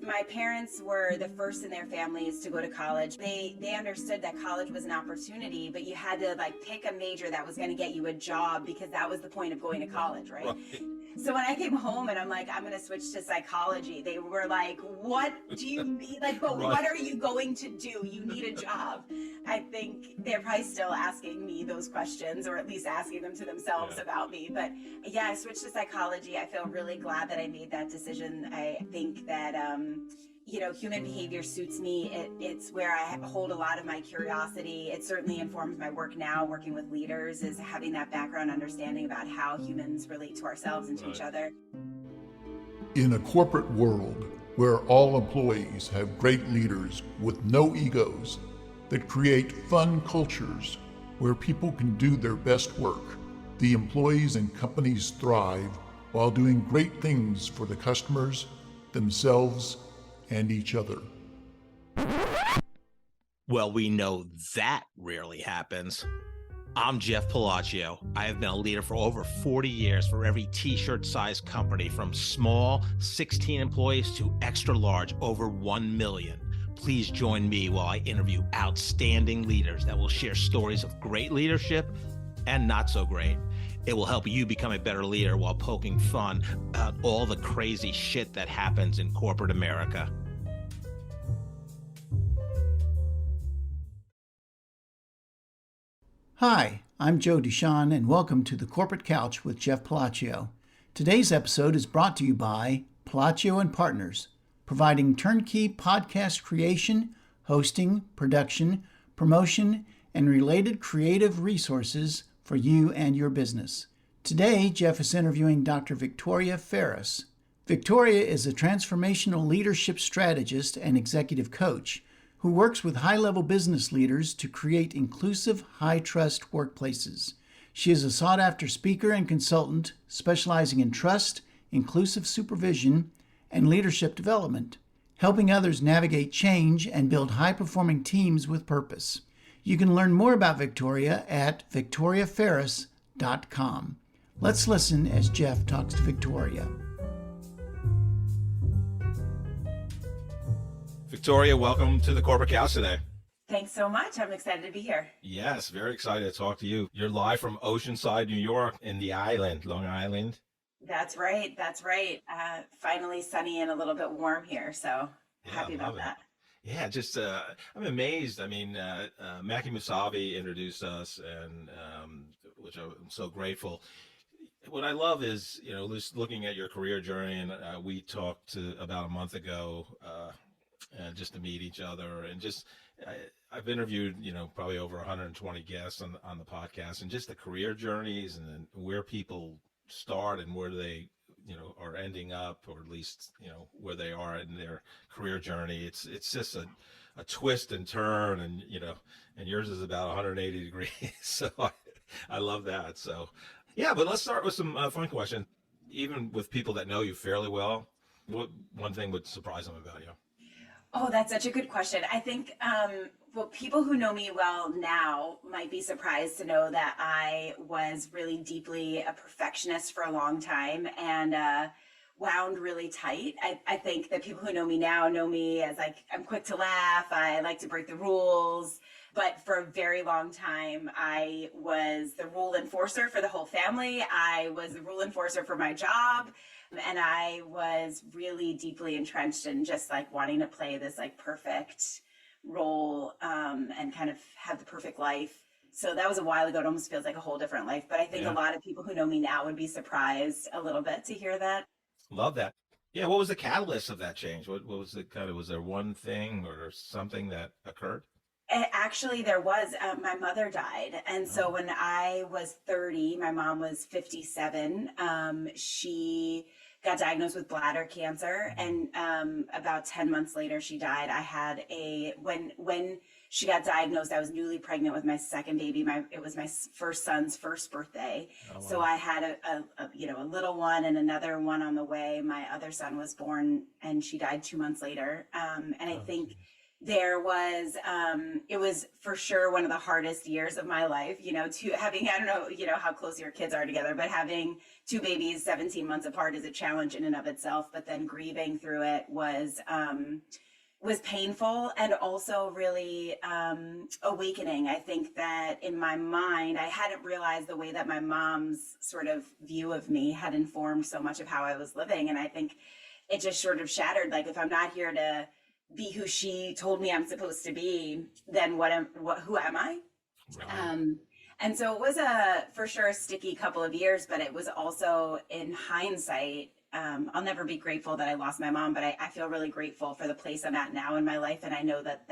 My parents were the first in their families to go to college. They understood that college was an opportunity, but you had to pick a major that was going to get you a job because that was the point of going to college, right? So when I came home and I'm like, I'm going to switch to psychology, they were like, what do you need? But what are you going to do? You need a job. I think they're probably still asking me those questions, or at least asking them to themselves about me. But yeah, I switched to psychology. I feel really glad that I made that decision. I think that, human behavior suits me. It's where I hold a lot of my curiosity. It certainly informs my work now, working with leaders, is having that background understanding about how humans relate to ourselves and to each other. In a corporate world where all employees have great leaders with no egos that create fun cultures where people can do their best work, the employees and companies thrive while doing great things for the customers, themselves, and each other. Well, we know that rarely happens. I'm Jeff Palacio. I have been a leader for over 40 years for every t-shirt size company, from small 16 employees to extra large over 1 million. Please join me while I interview outstanding leaders that will share stories of great leadership and not so great. It will help you become a better leader while poking fun about all the crazy shit that happens in corporate America. Hi, I'm Joe Duchan, and welcome to the Corporate Couch with Jeff Palacio. Today's episode is brought to you by Palacio & Partners, providing turnkey podcast creation, hosting, production, promotion, and related creative resources for you and your business. Today, Jeff is interviewing Dr. Victoria Farris. Victoria is a transformational leadership strategist and executive coach who works with high-level business leaders to create inclusive, high-trust workplaces. She is a sought-after speaker and consultant specializing in trust, inclusive supervision, and leadership development, helping others navigate change and build high-performing teams with purpose. You can learn more about Victoria at victoriafarris.com. Let's listen as Jeff talks to Victoria. Victoria, welcome to the Corporate Couch today. Thanks so much. I'm excited to be here. Yes, very excited to talk to you. You're live from Oceanside, New York, in the island, Long Island. That's right. Finally sunny and a little bit warm here, so happy about that. Yeah, just I'm amazed. I mean, Mackie Musavi introduced us, and which I'm so grateful. What I love is, just looking at your career journey, and we talked about a month ago, just to meet each other, and I've interviewed, probably over 120 guests on the podcast, and just the career journeys and then where people start and where they, are ending up, or at least, where they are in their career journey. It's just a twist and turn, and, and yours is about 180 degrees. So I love that. So yeah, but let's start with some fun questions. Even with people that know you fairly well, what one thing would surprise them about you? Oh, that's such a good question. I think, people who know me well now might be surprised to know that I was really deeply a perfectionist for a long time and wound really tight. I think that people who know me now know me as I'm quick to laugh. I like to break the rules. But for a very long time, I was the rule enforcer for the whole family. I was the rule enforcer for my job. And I was really deeply entrenched in just wanting to play this perfect role and kind of have the perfect life. So that was a while ago. It almost feels like a whole different life. But I think a lot of people who know me now would be surprised a little bit to hear that. Love that. Yeah. What was the catalyst of that change? What was was there one thing or something that occurred? Actually, there was. My mother died. And so when I was 30, my mom was 57. She got diagnosed with bladder cancer. And about 10 months later, she died. I had when she got diagnosed, I was newly pregnant with my second baby. It was my first son's first birthday. Oh, wow. So I had a little one and another one on the way. My other son was born and she died 2 months later. And I think there was it was for sure one of the hardest years of my life, to having, I don't know, how close your kids are together, but having two babies 17 months apart is a challenge in and of itself. But then grieving through it was painful and also really awakening. I think that in my mind, I hadn't realized the way that my mom's sort of view of me had informed so much of how I was living. And I think it just sort of shattered, like, if I'm not here to be who she told me I'm supposed to be, then who am I? Right. And so it was for sure a sticky couple of years, but it was also, in hindsight, I'll never be grateful that I lost my mom, but I feel really grateful for the place I'm at now in my life. And I know that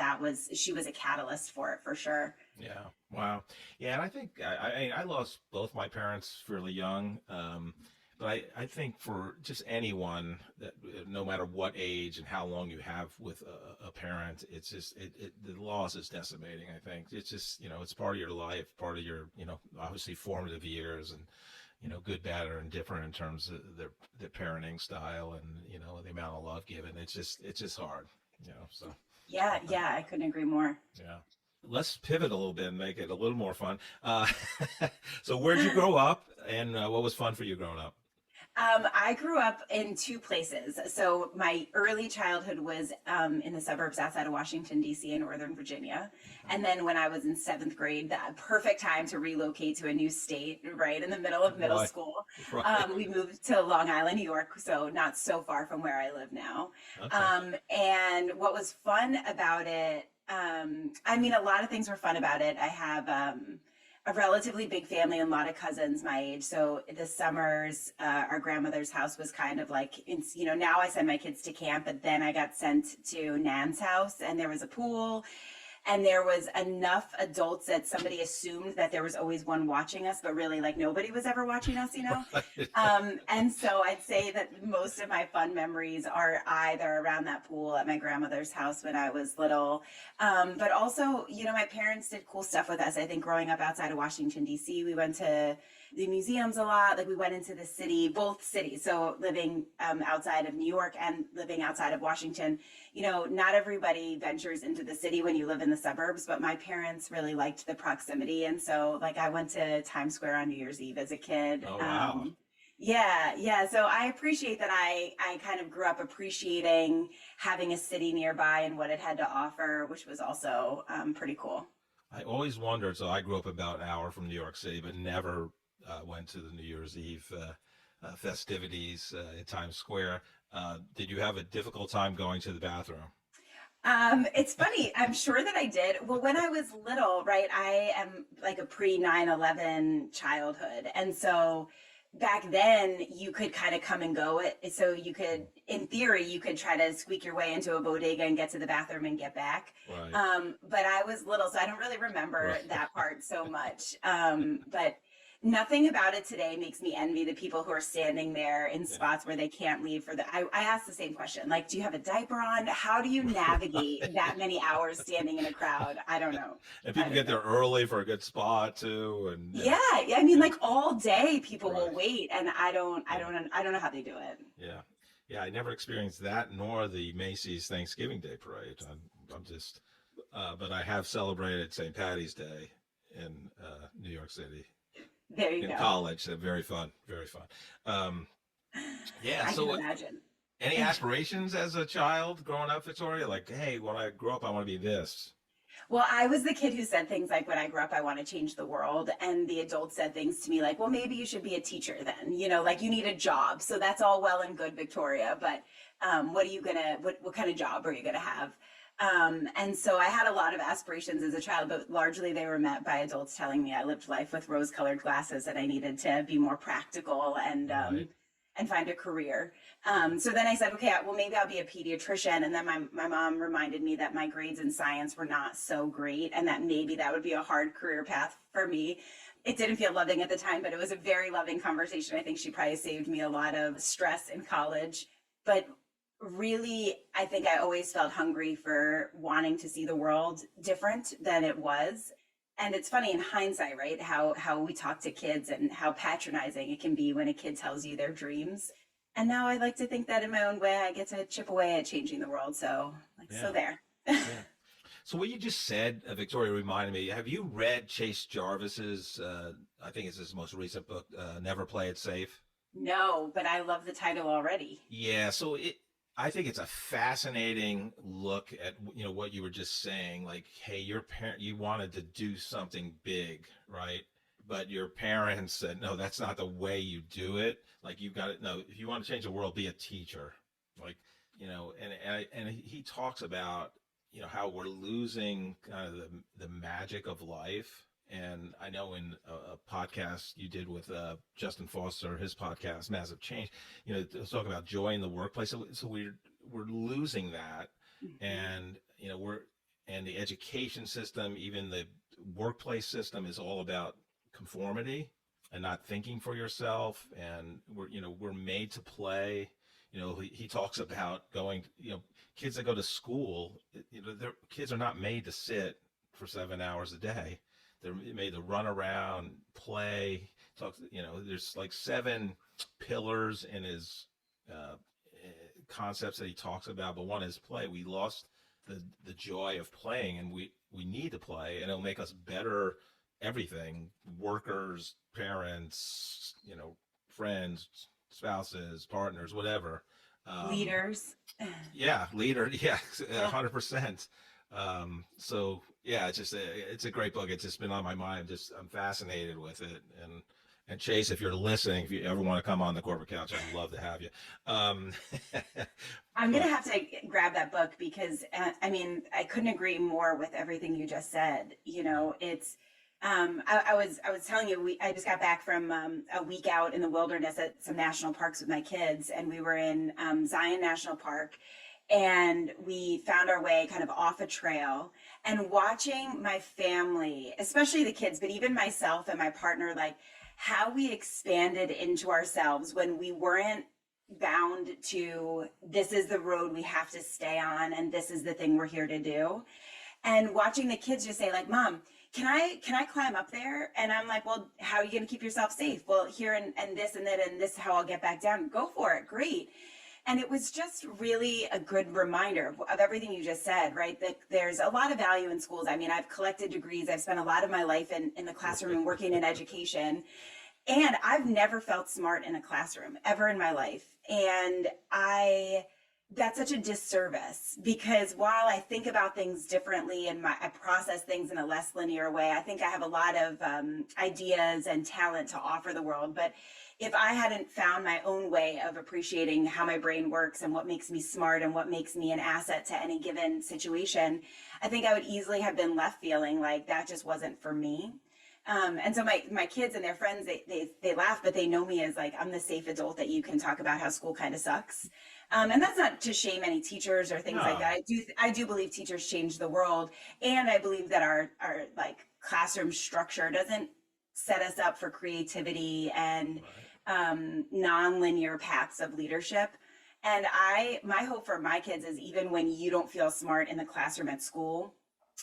she was a catalyst for it, for sure. Yeah. Wow. Yeah. And I think I lost both my parents fairly young. But I think for just anyone that, no matter what age and how long you have with a parent, it's just, the loss is decimating. I think it's just, it's part of your life, part of your, obviously formative years, and, good, bad, or indifferent in terms of their parenting style and, the amount of love given. It's just hard, so. Yeah. I couldn't agree more. Yeah. Let's pivot a little bit and make it a little more fun. So where'd you grow up, and what was fun for you growing up? I grew up in two places. So my early childhood was in the suburbs outside of Washington, D.C. in Northern Virginia. And then when I was in 7th grade, the perfect time to relocate to a new state, right in the middle of middle school. Right. We moved to Long Island, New York, so not so far from where I live now. Okay. And what was fun about it, a lot of things were fun about it. I have a relatively big family and a lot of cousins my age. So the summers, our grandmother's house was kind of like, now I send my kids to camp, but then I got sent to Nan's house, and there was a pool, and there was enough adults that somebody assumed that there was always one watching us, but really, like, nobody was ever watching us, And so I'd say that most of my fun memories are either around that pool at my grandmother's house when I was little. But also, my parents did cool stuff with us. I think growing up outside of Washington, D.C., we went to the museums a lot. Like, we went into the city, both cities. So living outside of New York and living outside of Washington, not everybody ventures into the city when you live in the suburbs, but my parents really liked the proximity. And so, like, I went to Times Square on New Year's Eve as a kid. Oh, wow. Yeah. So I appreciate that I kind of grew up appreciating having a city nearby and what it had to offer, which was also pretty cool. I always wondered, so I grew up about an hour from New York City, but never went to the New Year's Eve festivities in Times Square. Did you have a difficult time going to the bathroom? It's funny. I'm sure that I did. Well, when I was little, right, I am like a pre 9/11 childhood. And so back then you could kind of come and go it. So you could, in theory, you could try to squeak your way into a bodega and get to the bathroom and get back. Right. But I was little, so I don't really remember that part so much. But nothing about it today makes me envy the people who are standing there in spots where they can't leave I asked the same question, like, do you have a diaper on? How do you navigate that many hours standing in a crowd? I don't know. And people get there early for a good spot too. And like all day people will wait, and I don't know how they do it. Yeah. I never experienced that, nor the Macy's Thanksgiving Day Parade. I'm just, but I have celebrated St. Patty's Day in New York City. There you go. In college. So very fun. I can imagine. Any aspirations as a child growing up, Victoria? Like, hey, when I grow up, I want to be this. Well, I was the kid who said things like, when I grow up, I want to change the world. And the adults said things to me like, well, maybe you should be a teacher then, like you need a job. So that's all well and good, Victoria. But what kind of job are you going to have? And so I had a lot of aspirations as a child, but largely they were met by adults telling me I lived life with rose-colored glasses, and I needed to be more practical and find a career. So then I said, okay, well, maybe I'll be a pediatrician. And then my mom reminded me that my grades in science were not so great, and that maybe that would be a hard career path for me. It didn't feel loving at the time, but it was a very loving conversation. I think she probably saved me a lot of stress in college. But really, I think I always felt hungry for wanting to see the world different than it was. And it's funny in hindsight, right? How we talk to kids and how patronizing it can be when a kid tells you their dreams. And now I like to think that in my own way, I get to chip away at changing the world. So there. So what you just said, Victoria, reminded me, have you read Chase Jarvis's, I think it's his most recent book, Never Play It Safe? No, but I love the title already. Yeah, so I think it's a fascinating look at, what you were just saying, like, hey, your parent, you wanted to do something big, right? But your parents said, no, that's not the way you do it. Like, you've got to, no, if you want to change the world, be a teacher. Like, and he talks about, how we're losing kind of the magic of life. And I know in a podcast you did with Justin Foster, his podcast, Massive Change, talk about joy in the workplace. So we're losing that. Mm-hmm. And, and the education system, even the workplace system is all about conformity and not thinking for yourself. And we're made to play. He talks about going, kids that go to school, their kids are not made to sit for 7 hours a day. They're made to run around, play. There's like 7 pillars in his concepts that he talks about, but one is play. We lost the joy of playing, and we need to play, and it'll make us better everything, workers, parents, friends, spouses, partners, whatever. Leaders. Yeah, leader. Yeah, 100%. So yeah, it's a great book. It's just been on my mind. I'm fascinated with it. And Chase, if you're listening, if you ever want to come on the Corporate Couch, I'd love to have you. I'm going to have to grab that book because, I couldn't agree more with everything you just said. It's, I was telling you, I just got back from a week out in the wilderness at some national parks with my kids, and we were in Zion National Park, and we found our way kind of off a trail, and watching my family, especially the kids, but even myself and my partner, like how we expanded into ourselves when we weren't bound to, this is the road we have to stay on, and this is the thing we're here to do. And watching the kids just say, like, Mom, can I climb up there? And I'm like, well, how are you going to keep yourself safe? Well, here and this and that, and this is how I'll get back down. Go for it. Great. And it was just really a good reminder of everything you just said, right? That there's a lot of value in schools. I've collected degrees. I've spent a lot of my life in the classroom and working in education. And I've never felt smart in a classroom ever in my life. And that's such a disservice, because while I think about things differently and I process things in a less linear way, I think I have a lot of ideas and talent to offer the world. But if I hadn't found my own way of appreciating how my brain works and what makes me smart and what makes me an asset to any given situation, I think I would easily have been left feeling like that just wasn't for me. And so my kids and their friends, they laugh, but they know me as like, I'm the safe adult that you can talk about how school kind of sucks. And that's not to shame any teachers or things like that. I do believe teachers change the world. And I believe that our like classroom structure doesn't set us up for creativity and non-linear paths of leadership. And my hope for my kids is, even when you don't feel smart in the classroom at school,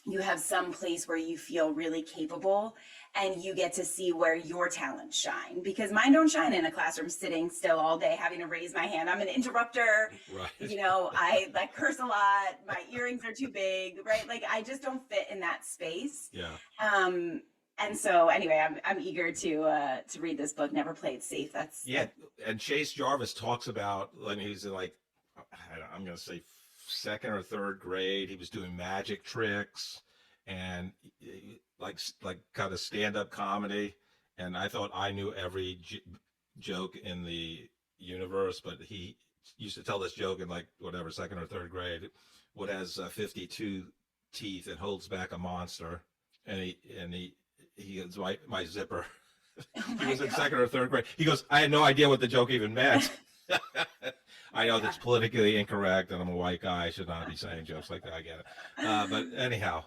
you have some place where you feel really capable and you get to see where your talents shine, because mine don't shine in a classroom sitting still all day having to raise my hand. I'm an interrupter. Right. I like curse a lot. My earrings are too big, right? Like I just don't fit in that space. Yeah. And so anyway, I'm eager to read this book, Never Play It Safe. And Chase Jarvis talks about, when he's in like, I'm going to say 2nd or 3rd grade, he was doing magic tricks and like kind of stand-up comedy. And I thought I knew every joke in the universe, but he used to tell this joke in like whatever 2nd or 3rd grade. What has 52 teeth and holds back a monster? And he goes, my zipper. He was in 2nd or 3rd grade. He goes, I had no idea what the joke even meant. I know that's politically incorrect, and I'm a white guy. I should not be saying jokes like that. I get it. But anyhow,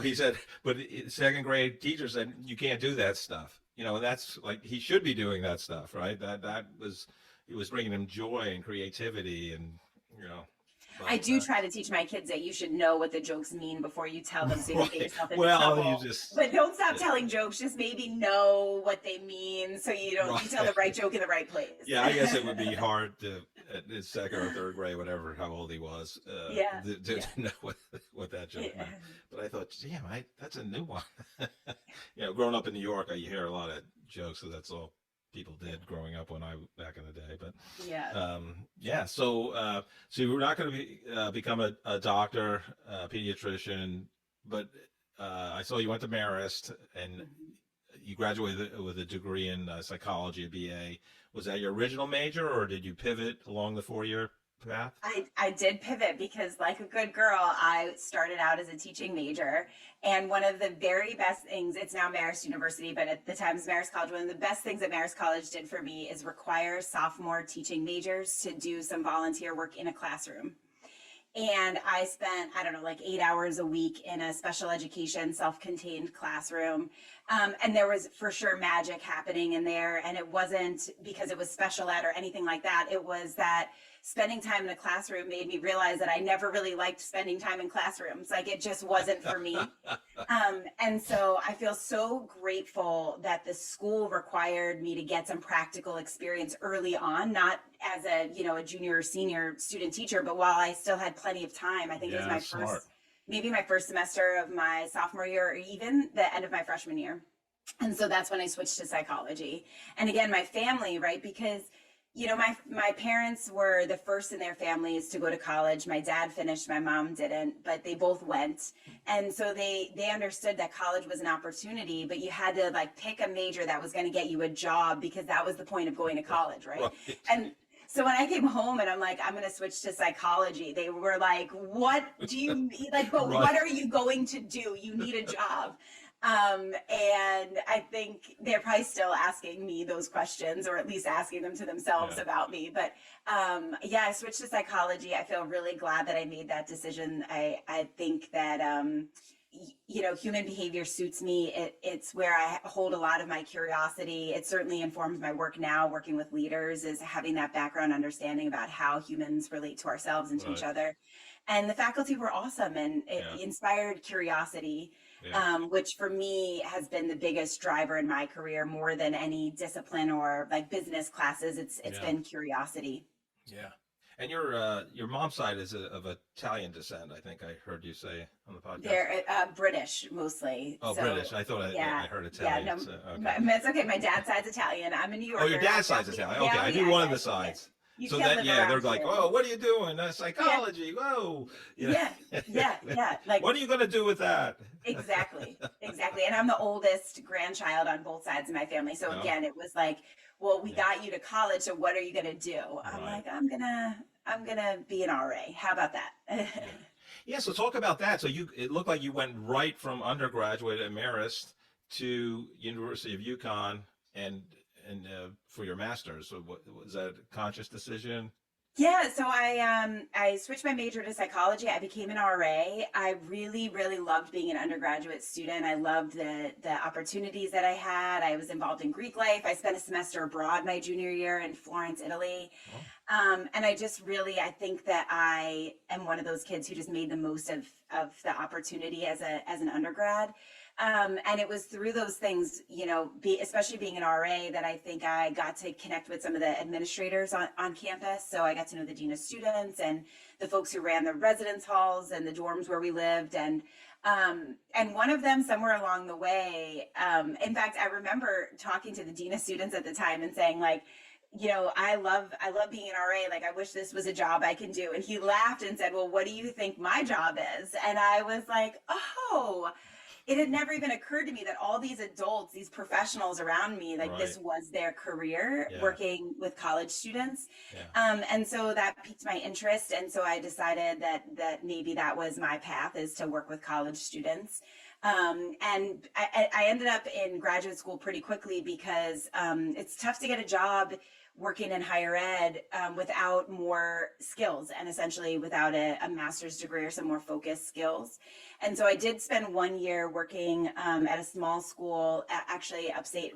he said, but 2nd grade teacher said, you can't do that stuff. That's like, he should be doing that stuff, right? It was bringing him joy and creativity and, But, I do try to teach my kids that you should know what the jokes mean before you tell them, so you don't get yourself in trouble. But don't stop telling jokes. Just maybe know what they mean, so you don't you tell the right joke in the right place. Yeah, I guess it would be hard to at his second or third grade, whatever, how old he was, Yeah. didn't know what that joke Yeah. meant. But I thought, damn, that's a new one. Growing up in New York, you hear a lot of jokes, so that's all people did growing up back in the day. But Yeah. yeah, so you were not going to become a doctor, a pediatrician, but I saw you went to Marist and you graduated with a degree in psychology, a BA. Was that your original major, or did you pivot along the 4-year path? I did pivot because, like a good girl, I started out as a teaching major. And one of the very best things, it's now Marist University, but at the time it was Marist College. One of the best things that Marist College did for me is require sophomore teaching majors to do some volunteer work in a classroom. And I spent, I don't know, like 8 hours a week in a special education, self-contained classroom. And there was for sure magic happening in there. And it wasn't because it was special ed or anything like that. It was that spending time in a classroom made me realize that I never really liked spending time in classrooms. Like it just wasn't for me. And so I feel so grateful that the school required me to get some practical experience early on, not as a junior or senior student teacher, but while I still had plenty of time. I think it was my first semester of my sophomore year, or even the end of my freshman year. And so that's when I switched to psychology. And again, my family, right? Because my parents were the first in their families to go to college. My dad finished, my mom didn't, but they both went. And so they understood that college was an opportunity, but you had to like pick a major that was going to get you a job, because that was the point of going to college, right? And so when I came home and I'm like, I'm going to switch to psychology, they were like, what do you need? Like, but what are you going to do? You need a job. And I think they're probably still asking me those questions, or at least asking them to themselves about me. But I switched to psychology. I feel really glad that I made that decision. I think that human behavior suits me. It's where I hold a lot of my curiosity. It certainly informs my work now, working with leaders, is having that background understanding about how humans relate to ourselves and to each other. And the faculty were awesome, and it inspired curiosity. Which for me has been the biggest driver in my career, more than any discipline or like business classes. It's been curiosity. Yeah. And your mom's side is of Italian descent, I think I heard you say on the podcast. They're British mostly. Oh, so, British. I thought I heard Italian. Yeah, no, so, okay. It's okay. My dad's side's Italian. I'm a New Yorker. Oh, your dad's side's Italian. Okay, I knew one of the sides. So that they're like, oh, what are you doing? Psychology. Whoa. Yeah. Like, what are you going to do with that? Exactly. And I'm the oldest grandchild on both sides of my family. So again, it was like, well, we got you to college, so what are you going to do? I'm like, I'm gonna be an RA. How about that? Yeah. So talk about that. So it looked like you went right from undergraduate at Marist to University of UConn and for your master's. So was that a conscious decision? Yeah, so I switched my major to psychology. I became an RA. I really, really loved being an undergraduate student. I loved the opportunities that I had. I was involved in Greek life. I spent a semester abroad my junior year in Florence, Italy. And I just really, I think that I am one of those kids who just made the most of the opportunity as an undergrad. And it was through those things, especially being an RA, that I think I got to connect with some of the administrators on campus. So I got to know the dean of students and the folks who ran the residence halls and the dorms where we lived. And one of them, somewhere along the way, in fact, I remember talking to the dean of students at the time and saying, like, I love being an RA. Like, I wish this was a job I can do. And he laughed and said, well, what do you think my job is? And I was like, oh, it had never even occurred to me that all these adults, these professionals around me, like this was their career, working with college students. And so that piqued my interest. And so I decided that maybe that was my path, is to work with college students. And I ended up in graduate school pretty quickly, because it's tough to get a job working in higher ed without more skills, and essentially without a master's degree or some more focused skills. And so I did spend 1 year working at a small school, actually upstate,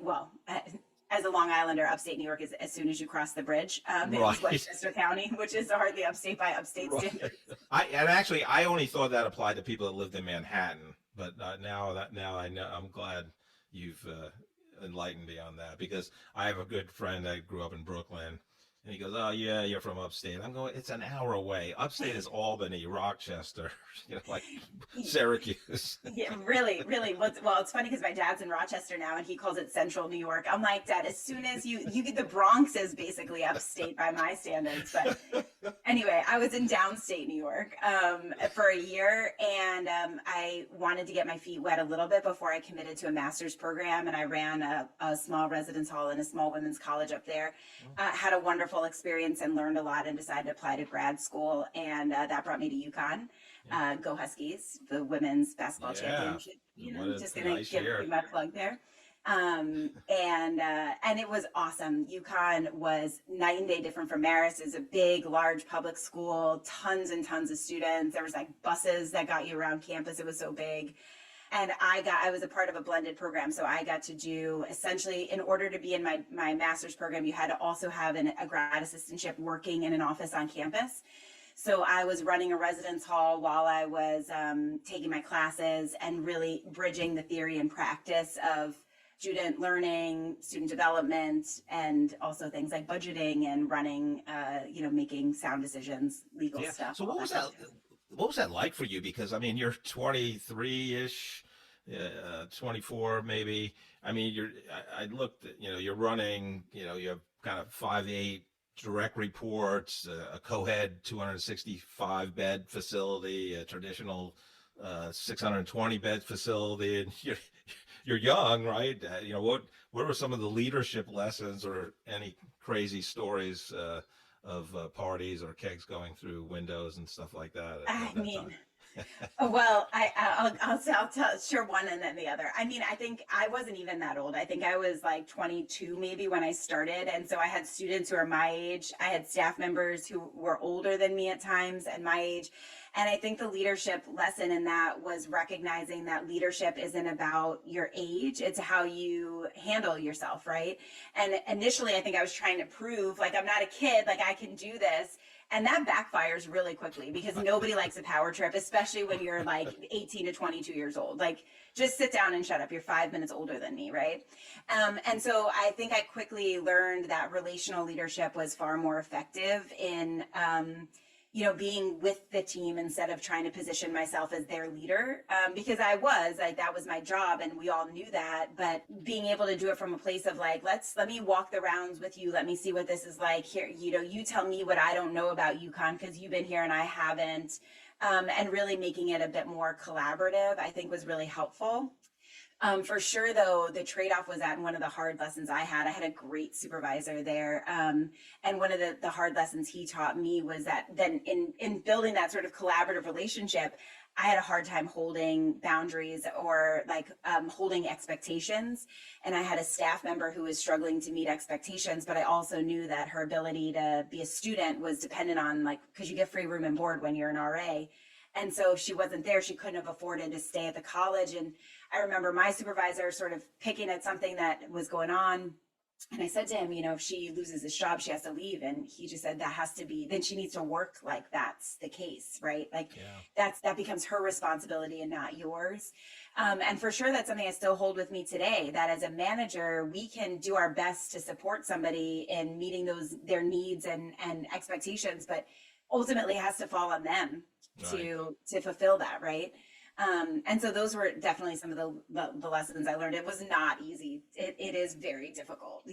as a Long Islander, upstate New York is as soon as you cross the bridge. It was Westchester County, which is hardly upstate by upstate standards. I only thought that applied to people that lived in Manhattan, but now I know. I'm glad you've enlightened me on that, because I have a good friend that grew up in Brooklyn, And he goes, "Oh yeah, you're from upstate." I'm going, "It's an hour away. Upstate is Albany, Rochester, like Syracuse." Yeah, really, really. Well, it's funny because my dad's in Rochester now, and he calls it Central New York. I'm like, Dad, as soon as you get the Bronx is basically upstate by my standards. But anyway, I was in downstate New York for a year, and I wanted to get my feet wet a little bit before I committed to a master's program, and I ran a small residence hall in a small women's college up there. Had a wonderful experience and learned a lot, and decided to apply to grad school, and that brought me to UConn. Go Huskies, the women's basketball championship. Just gonna nice give year. you my plug there. And it was awesome. UConn was night and day different from Marist. It's a big, large public school, tons and tons of students. There was like buses that got you around campus. It was so big. And I was a part of a blended program. So I got to do essentially, in order to be in my master's program, you had to also have a grad assistantship working in an office on campus. So I was running a residence hall while I was taking my classes and really bridging the theory and practice of student learning, student development, and also things like budgeting and running, making sound decisions, legal stuff. So what was that like for you? Because I mean, you're 23-ish, 24 maybe. I mean, I looked at, you're running, you have kind of 5'8" direct reports, a co-head 265 bed facility, a traditional 620 bed facility, and you're young, right? What were some of the leadership lessons or any crazy stories of parties or kegs going through windows and stuff like that? Well, I'll share one and then the other. I mean, I think I wasn't even that old. I think I was like 22 maybe when I started. And so I had students who are my age. I had staff members who were older than me at times and my age. And I think the leadership lesson in that was recognizing that leadership isn't about your age. It's how you handle yourself, right? And initially, I think I was trying to prove, like, I'm not a kid, like, I can do this. And that backfires really quickly because nobody likes a power trip, especially when you're like 18 to 22 years old. Like, just sit down and shut up. You're 5 minutes older than me, right? And so I think I quickly learned that relational leadership was far more effective in being with the team instead of trying to position myself as their leader, because I was like, that was my job and we all knew that, but being able to do it from a place of like, let me walk the rounds with you. Let me see what this is like here. You tell me what I don't know about UConn because you've been here and I haven't, and really making it a bit more collaborative, I think was really helpful. For sure, though, the trade-off was that one of the hard lessons I had a great supervisor there. And one of the hard lessons he taught me was that then in building that sort of collaborative relationship, I had a hard time holding boundaries or holding expectations. And I had a staff member who was struggling to meet expectations, but I also knew that her ability to be a student was dependent on because you get free room and board when you're an RA. And so if she wasn't there, she couldn't have afforded to stay at the college. And I remember my supervisor sort of picking at something that was going on. And I said to him, if she loses this job, she has to leave. And he just said, that has to be, then she needs to work like that's the case, right? That becomes her responsibility and not yours. And for sure, that's something I still hold with me today, that as a manager, we can do our best to support somebody in meeting their needs and expectations, but ultimately it has to fall on them to fulfill that, right? And so those were definitely some of the lessons I learned. It was not easy. It is very difficult.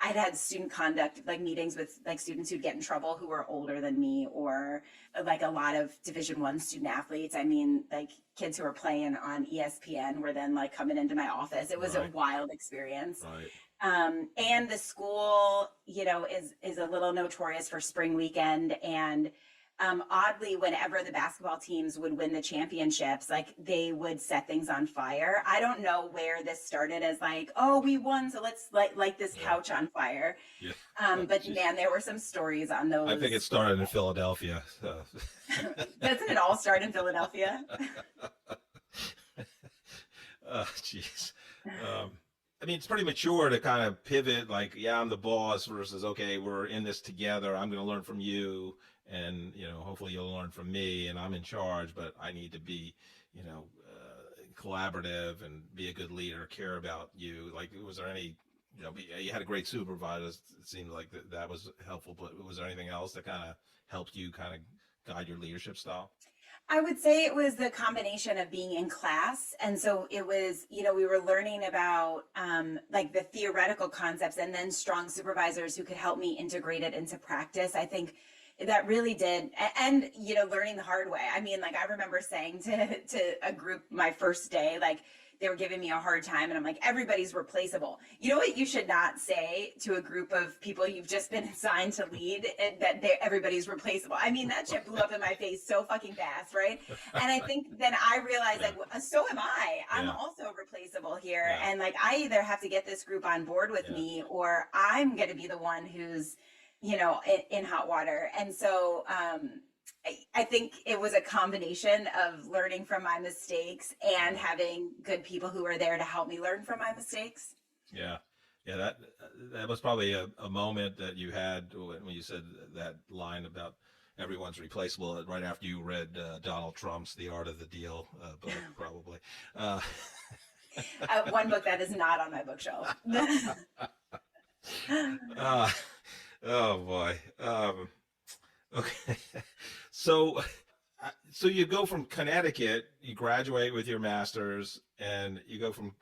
I'd had student conduct meetings with students who'd get in trouble who were older than me, or a lot of Division I student athletes. I mean, kids who were playing on ESPN were then coming into my office. It was a wild experience. Right. And the school, is a little notorious for spring weekend. And oddly, whenever the basketball teams would win the championships, they would set things on fire. I don't know where this started as we won, so let's light this couch on fire. Yeah. But man, there were some stories on those. I think it started in Philadelphia. So. Doesn't it all start in Philadelphia? Jeez. I mean, it's pretty mature to kind of pivot, I'm the boss versus, okay, we're in this together. I'm going to learn from you. And, hopefully you'll learn from me, and I'm in charge, but I need to be, collaborative and be a good leader, care about you. Was there any but you had a great supervisor. It seemed like that was helpful, but was there anything else that kind of helped you kind of guide your leadership style? I would say it was the combination of being in class. And so it was, we were learning about like the theoretical concepts and then strong supervisors who could help me integrate it into practice. I think that really did. And, learning the hard way. I mean, like I remember saying to a group my first day, like they were giving me a hard time and I'm like, everybody's replaceable. You know what you should not say to a group of people you've just been assigned to lead, that everybody's replaceable. I mean, that shit blew up in my face so fucking fast, right? And I think then I realized like, so am I. I'm also replaceable here. Yeah. And like, I either have to get this group on board with me or I'm going to be the one who's, in hot water. And so, I think it was a combination of learning from my mistakes and having good people who are there to help me learn from my mistakes. Yeah. That was probably a moment that you had when you said that line about everyone's replaceable right after you read Donald Trump's The Art of the Deal book, probably. One book that is not on my bookshelf. Oh boy. Okay. So you go from Connecticut, you graduate with your master's, and you go from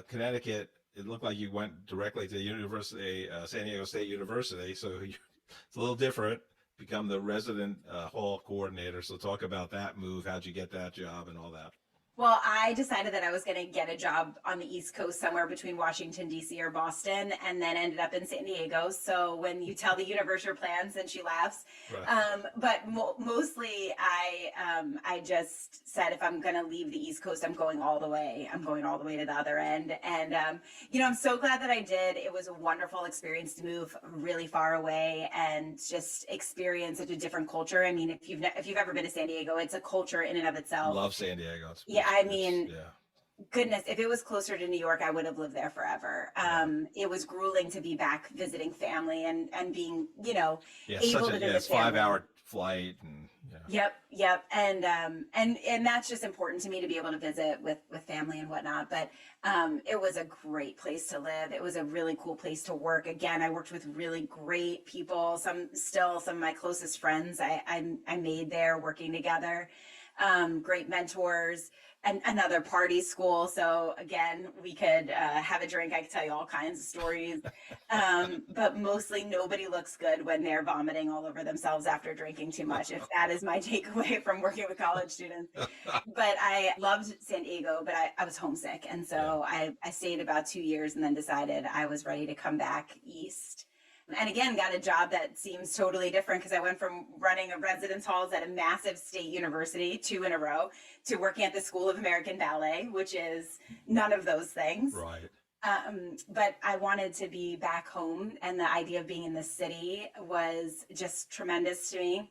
Connecticut. It looked like you went directly to the university, San Diego State University. So it's a little different. Become the resident hall coordinator. So talk about that move. How'd you get that job and all that? Well, I decided that I was going to get a job on the East Coast somewhere between Washington, D.C. or Boston, and then ended up in San Diego. So when you tell the universe your plans, then she laughs. Right. But mostly I just said, if I'm going to leave the East Coast, I'm going all the way. I'm going all the way to the other end. And, I'm so glad that I did. It was a wonderful experience to move really far away and just experience such a different culture. I mean, if you've ever been to San Diego, it's a culture in and of itself. Love San Diego. Goodness, if it was closer to New York, I would have lived there forever. It was grueling to be back visiting family and being, able to visit it's family. 5-hour flight. And Yep. And that's just important to me to be able to visit with family and whatnot. But it was a great place to live. It was a really cool place to work. Again, I worked with really great people. Some of my closest friends I made there working together. Great mentors. And another party school. So again, we could have a drink. I could tell you all kinds of stories. But mostly nobody looks good when they're vomiting all over themselves after drinking too much. If that is my takeaway from working with college students. But I loved San Diego, but I was homesick. And so I stayed about 2 years and then decided I was ready to come back east. And again, got a job that seems totally different because I went from running a residence halls at a massive state university, 2 in a row, to working at the School of American Ballet, which is none of those things. Right. But I wanted to be back home, and the idea of being in the city was just tremendous to me.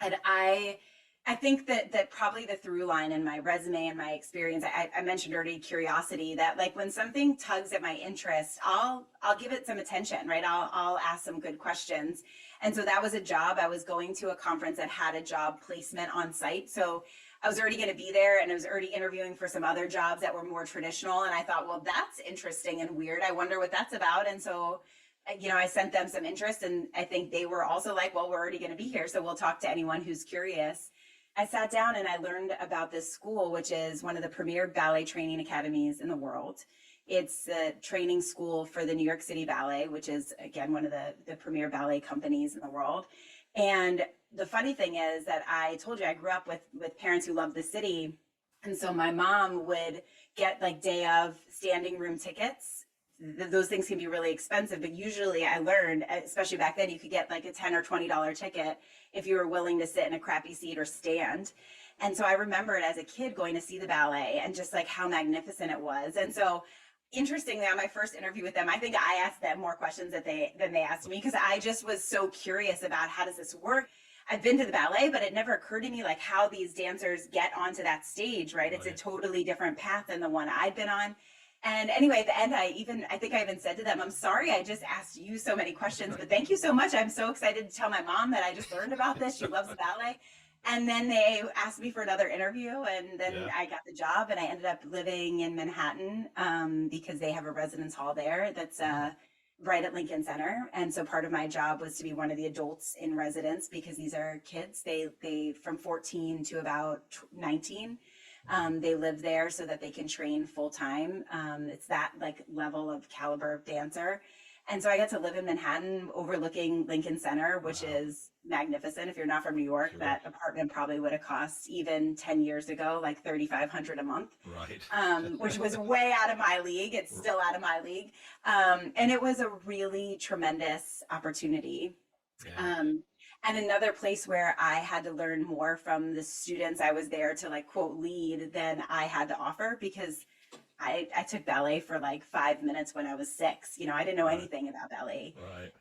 And I think that probably the through line in my resume and my experience, I mentioned already curiosity, that like when something tugs at my interest, I'll give it some attention, right? I'll ask some good questions. And so that was a job. I was going to a conference that had a job placement on site. So I was already going to be there, and I was already interviewing for some other jobs that were more traditional. And I thought, well, that's interesting and weird. I wonder what that's about. And so I sent them some interest, and I think they were also like, well, we're already going to be here, so we'll talk to anyone who's curious. I sat down and I learned about this school, which is one of the premier ballet training academies in the world. It's a training school for the New York City Ballet, which is, again, one of the premier ballet companies in the world. And the funny thing is that I told you I grew up with parents who loved the city. And so my mom would get like day of standing room tickets. Those things can be really expensive, but usually I learned, especially back then, you could get like a $10 or $20 ticket if you were willing to sit in a crappy seat or stand. And so I remembered as a kid going to see the ballet and just like how magnificent it was. And so interestingly, on my first interview with them, I think I asked them more questions than they asked me, because I just was so curious about how does this work. I've been to the ballet, but it never occurred to me like how these dancers get onto that stage, right? It's a totally different path than the one I'd been on. And anyway, at the end, I think I even said to them, I'm sorry I just asked you so many questions, but thank you so much. I'm so excited to tell my mom that I just learned about this. She loves the ballet. And then they asked me for another interview, and then Yeah. I got the job, and I ended up living in Manhattan because they have a residence hall there that's right at Lincoln Center. And so part of my job was to be one of the adults in residence, because these are kids. They from 14 to about 19. They live there so that they can train full time. It's that like level of caliber of dancer. And so I got to live in Manhattan overlooking Lincoln Center, which Wow. is magnificent. If you're not from New York, Sure. that apartment probably would have cost, even 10 years ago, like $3,500 a month, Right. which was way out of my league. It's still out of my league. And it was a really tremendous opportunity. Yeah. And another place where I had to learn more from the students I was there to like quote lead than I had to offer, because I took ballet for like 5 minutes when I was 6. I didn't know Right. anything about ballet. Right.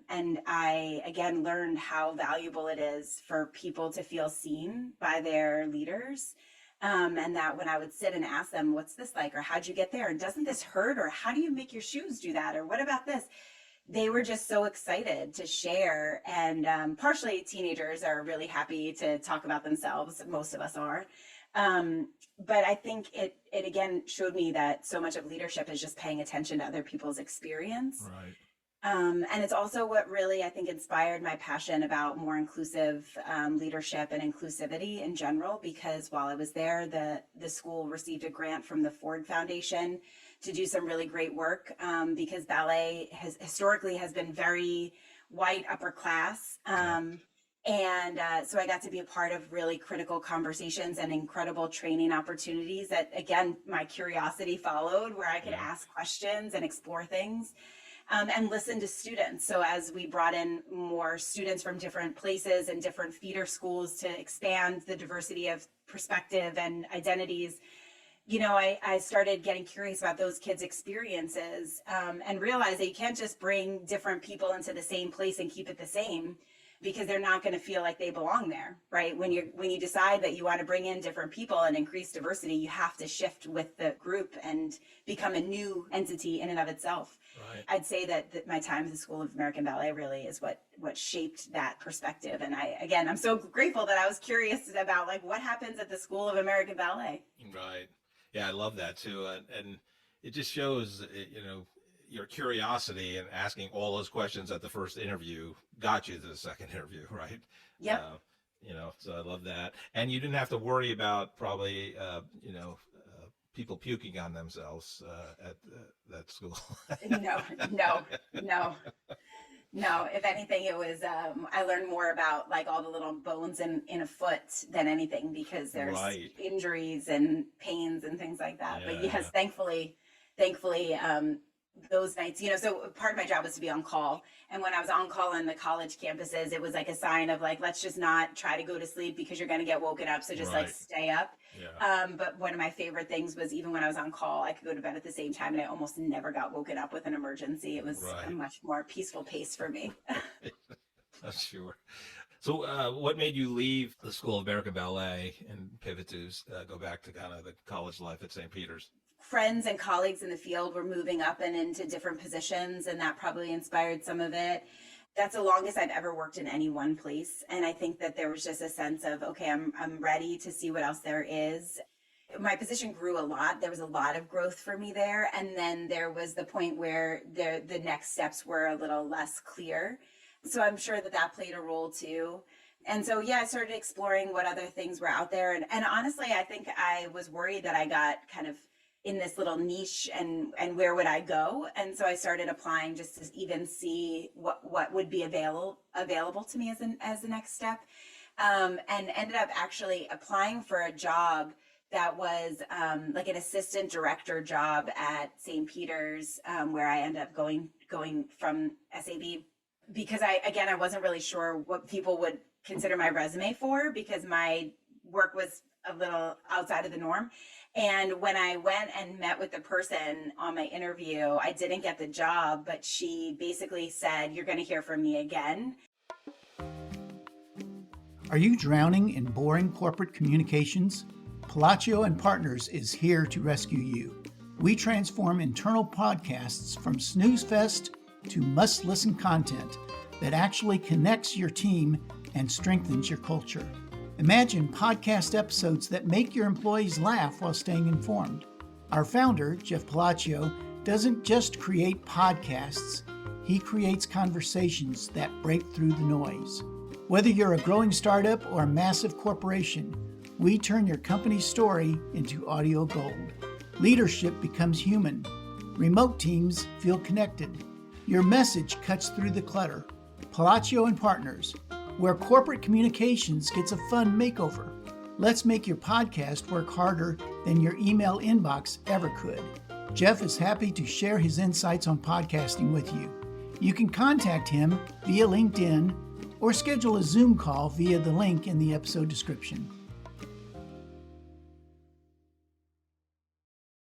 And I, again, learned how valuable it is for people to feel seen by their leaders. And that when I would sit and ask them, what's this like? Or how'd you get there? And doesn't this hurt? Or how do you make your shoes do that? Or what about this? They were just so excited to share. And partially teenagers are really happy to talk about themselves. Most of us are. But I think it again showed me that so much of leadership is just paying attention to other people's experience. Right. And it's also what really, I think, inspired my passion about more inclusive leadership and inclusivity in general, because while I was there, the school received a grant from the Ford Foundation to do some really great work, because ballet historically has been very white, upper class. And so I got to be a part of really critical conversations and incredible training opportunities that, again, my curiosity followed, where I could ask questions and explore things. And listen to students. So as we brought in more students from different places and different feeder schools to expand the diversity of perspective and identities, I started getting curious about those kids' experiences, and realized that you can't just bring different people into the same place and keep it the same, because they're not going to feel like they belong there, right? When you decide that you want to bring in different people and increase diversity, you have to shift with the group and become a new entity in and of itself. Right. I'd say that my time at the School of American Ballet really is what shaped that perspective. And I'm so grateful that I was curious about like what happens at the School of American Ballet. Right. Yeah, I love that too. And it just shows, your curiosity and asking all those questions at the first interview got you to the second interview, right? Yep. So I love that. And you didn't have to worry about probably, people puking on themselves at that school. No. If anything, it was, I learned more about like all the little bones in a foot than anything, because there's Right. injuries and pains and things like that. But Yeah. yes, thankfully, those nights, so part of my job was to be on call. And when I was on call on the college campuses, it was like a sign of like, let's just not try to go to sleep because you're going to get woken up. So just like Right. stay up. Yeah. But one of my favorite things was even when I was on call, I could go to bed at the same time, and I almost never got woken up with an emergency. It was Right. a much more peaceful pace for me. That's sure. So what made you leave the School of American Ballet and pivot to go back to kind of the college life at St. Peter's? Friends and colleagues in the field were moving up and into different positions, and that probably inspired some of it. That's the longest I've ever worked in any one place. And I think that there was just a sense of, okay, I'm ready to see what else there is. My position grew a lot. There was a lot of growth for me there. And then there was the point where the next steps were a little less clear. So I'm sure that played a role too. And so, I started exploring what other things were out there. And honestly, I think I was worried that I got kind of in this little niche and where would I go? And so I started applying just to even see what would be available to me as the next step. And ended up actually applying for a job that was like an assistant director job at St. Peter's, where I ended up going from SAB, because I wasn't really sure what people would consider my resume for, because my work was a little outside of the norm. And when I went and met with the person on my interview, I didn't get the job, but she basically said, "You're going to hear from me again." Are you drowning in boring corporate communications? Palacio and Partners is here to rescue you. We transform internal podcasts from snooze fest to must-listen content that actually connects your team and strengthens your culture. Imagine podcast episodes that make your employees laugh while staying informed. Our founder, Jeff Palacio, doesn't just create podcasts, he creates conversations that break through the noise. Whether you're a growing startup or a massive corporation, we turn your company's story into audio gold. Leadership becomes human. Remote teams feel connected. Your message cuts through the clutter. Palacio and Partners, where corporate communications gets a fun makeover. Let's make your podcast work harder than your email inbox ever could. Jeff is happy to share his insights on podcasting with you. You can contact him via LinkedIn or schedule a Zoom call via the link in the episode description.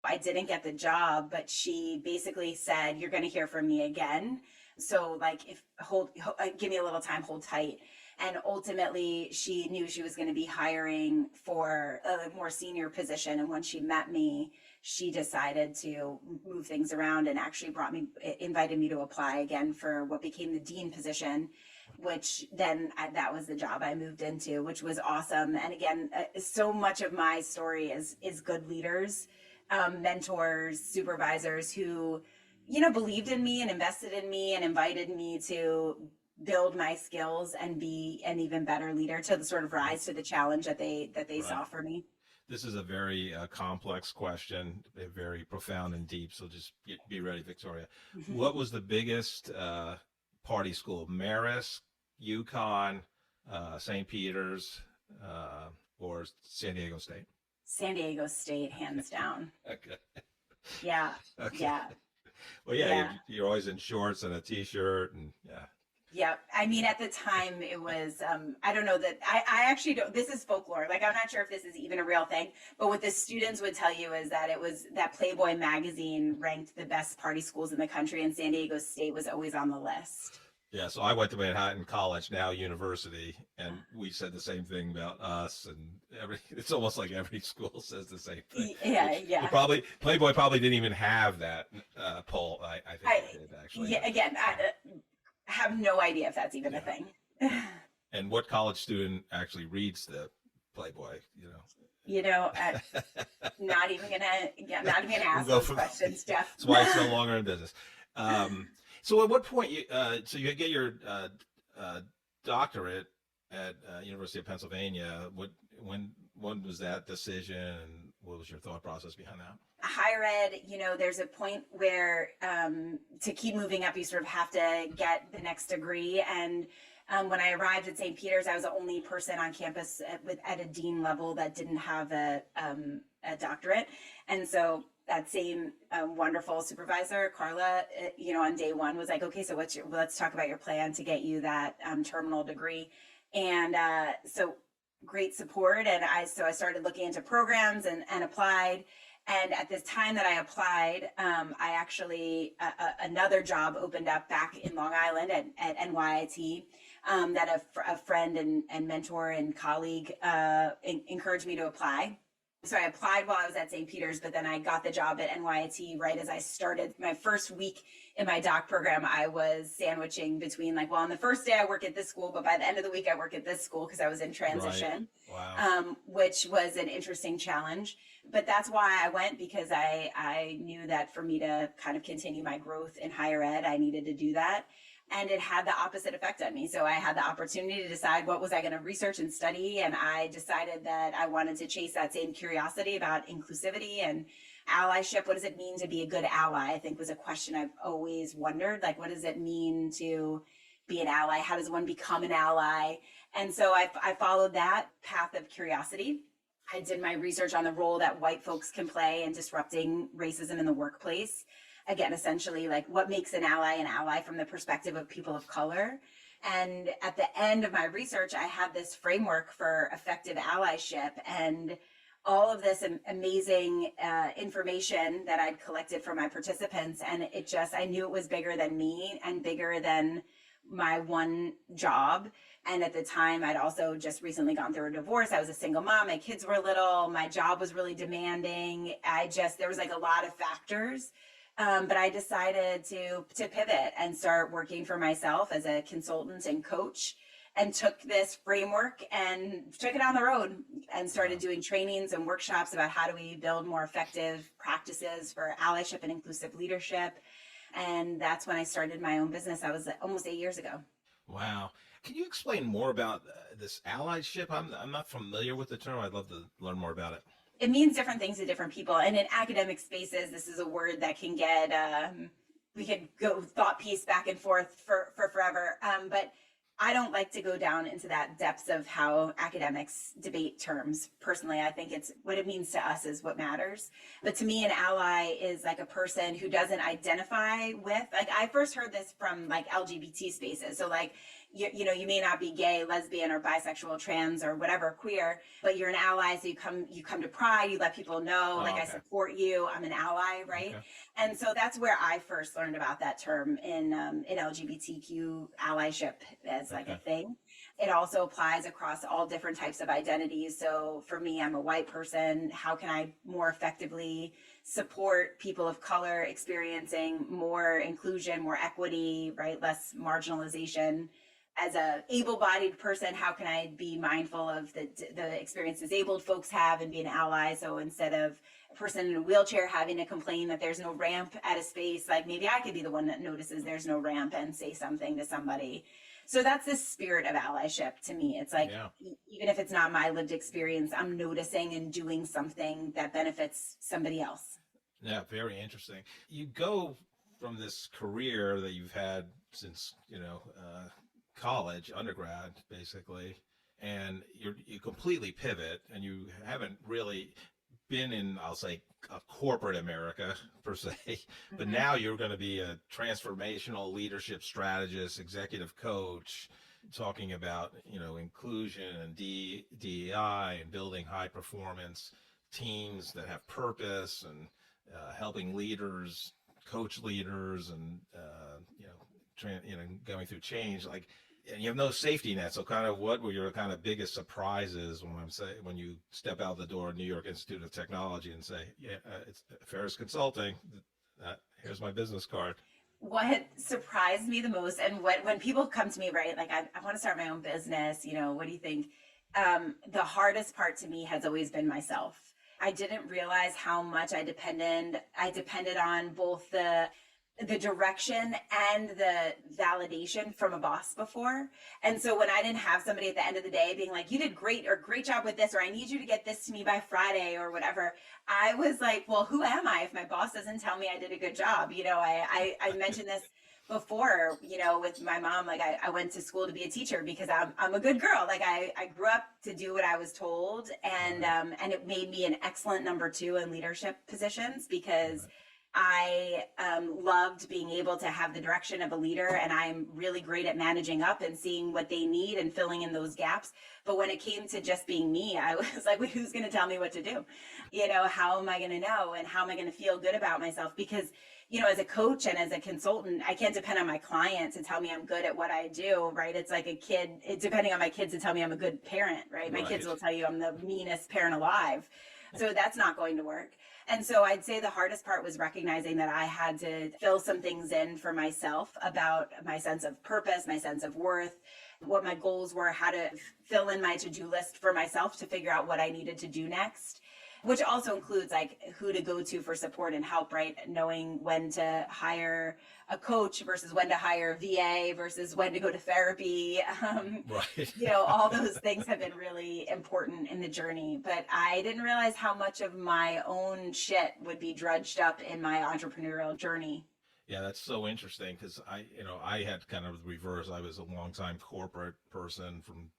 I didn't get the job, but she basically said, "You're going to hear from me again. So like, give me a little time, hold tight." And ultimately, she knew she was going to be hiring for a more senior position. And when she met me, she decided to move things around and actually invited me to apply again for what became the dean position, which then that was the job I moved into, which was awesome. And again, so much of my story is good leaders, mentors, supervisors who, believed in me and invested in me and invited me to build my skills and be an even better leader, to sort of rise to the challenge that they Right. saw for me. This is a very complex question, very profound and deep. So just be ready, Victoria. What was the biggest party school? Marist, UConn, St. Peter's, or San Diego State? San Diego State, hands down. Okay. Yeah. Okay. Yeah. Well, yeah. You're always in shorts and a t-shirt, and yeah. Yeah. I mean, at the time it was, I don't know that I actually don't, this is folklore. Like, I'm not sure if this is even a real thing, but what the students would tell you is that it was that Playboy magazine ranked the best party schools in the country, and San Diego State was always on the list. Yeah, so I went to Manhattan College, now university, and we said the same thing about us, and it's almost like every school says the same thing. Yeah. Playboy probably didn't even have that poll. I think they did, actually. Yeah, again, I have no idea if that's even a thing. And what college student actually reads the Playboy, Not even gonna ask those questions, Jeff. That's why it's no longer in business. So at what point so you get your doctorate at University of Pennsylvania? When was that decision, and what was your thought process behind that? Higher ed, there's a point where to keep moving up, you sort of have to get the next degree. And when I arrived at St. Peter's, I was the only person on campus at a dean level that didn't have a doctorate. And so that same wonderful supervisor, Carla, on day one was like, "Okay, so let's talk about your plan to get you that terminal degree." And so great support. And I started looking into programs and applied. And at this time that I applied, I actually, another job opened up back in Long Island at NYIT that a friend and mentor and colleague encouraged me to apply. So I applied while I was at St. Peter's, but then I got the job at NYIT right as I started my first week in my doc program. I was sandwiching between on the first day I work at this school, but by the end of the week I work at this school because I was in transition, right. Wow. Which was an interesting challenge. But that's why I went, because I knew that for me to kind of continue my growth in higher ed, I needed to do that. And it had the opposite effect on me. So I had the opportunity to decide what was I going to research and study. And I decided that I wanted to chase that same curiosity about inclusivity and allyship. What does it mean to be a good ally? I think was a question I've always wondered. Like, what does it mean to be an ally? How does one become an ally? And so I followed that path of curiosity. I did my research on the role that white folks can play in disrupting racism in the workplace. Again, essentially, what makes an ally from the perspective of people of color. And at the end of my research, I had this framework for effective allyship and all of this amazing information that I'd collected from my participants. And I knew it was bigger than me and bigger than my one job. And at the time, I'd also just recently gone through a divorce. I was a single mom. My kids were little. My job was really demanding. There was a lot of factors. But I decided to pivot and start working for myself as a consultant and coach. and took this framework and took it on the road and started doing trainings and workshops about how do we build more effective practices for allyship and inclusive leadership. And that's when I started my own business. That was almost 8 years ago. Wow. Can you explain more about this allyship? I'm not familiar with the term. I'd love to learn more about it. It means different things to different people. And in academic spaces, this is a word that can get, we could go thought piece back and forth for forever. But I don't like to go down into that depths of how academics debate terms. Personally, I think it's what it means to us is what matters. But to me, an ally is like a person who doesn't identify with, like I first heard this from like LGBT spaces. So like, you know, you may not be gay, lesbian, or bisexual, trans, or whatever, queer, but you're an ally. So you come to Pride, you let people know, I support you, I'm an ally, right? Okay. And so that's where I first learned about that term in LGBTQ allyship as like a thing. It also applies across all different types of identities. So for me, I'm a white person. How can I more effectively support people of color experiencing more inclusion, more equity, right? Less marginalization. As a able-bodied person, how can I be mindful of the experience disabled folks have and be an ally? So instead of a person in a wheelchair having to complain that there's no ramp at a space, like maybe I could be the one that notices there's no ramp and say something to somebody. So that's the spirit of allyship to me. It's like, even if it's not my lived experience, I'm noticing and doing something that benefits somebody else. Yeah, very interesting. You go from this career that you've had since, college, undergrad, basically, and you completely pivot, and you haven't really been in, I'll say, a corporate America per se, but now you're going to be a transformational leadership strategist, executive coach, talking about, inclusion and DEI and building high performance teams that have purpose and helping leaders, coach leaders, and, going through change, and you have no safety net. So kind of what were your kind of biggest surprises when you step out the door at New York Institute of Technology and say, it's Farris Consulting. Here's my business card. What surprised me the most, and when people come to me, right, like I want to start my own business, what do you think? The hardest part to me has always been myself. I didn't realize how much I depended on both the direction and the validation from a boss before. And so when I didn't have somebody at the end of the day being like, you did great, or great job with this, or I need you to get this to me by Friday or whatever, I was like, well, who am I if my boss doesn't tell me I did a good job? I mentioned this before, with my mom, like I went to school to be a teacher because I'm a good girl. Like I grew up to do what I was told, and it made me an excellent number 2 in leadership positions because I loved being able to have the direction of a leader, and I'm really great at managing up and seeing what they need and filling in those gaps. But when it came to just being me, I was like, wait, who's going to tell me what to do? How am I going to know, and how am I going to feel good about myself? Because, as a coach and as a consultant, I can't depend on my client to tell me I'm good at what I do, right? It's like a kid, depending on my kids to tell me I'm a good parent, right? My kids will tell you I'm the meanest parent alive. So that's not going to work. And so I'd say the hardest part was recognizing that I had to fill some things in for myself about my sense of purpose, my sense of worth, what my goals were, how to fill in my to-do list for myself to figure out what I needed to do next, which also includes like who to go to for support and help, right? Knowing when to hire a coach versus when to hire a VA versus when to go to therapy. All those things have been really important in the journey, but I didn't realize how much of my own shit would be drudged up in my entrepreneurial journey. Yeah, that's so interesting because I had kind of the reverse. I was a longtime corporate person from,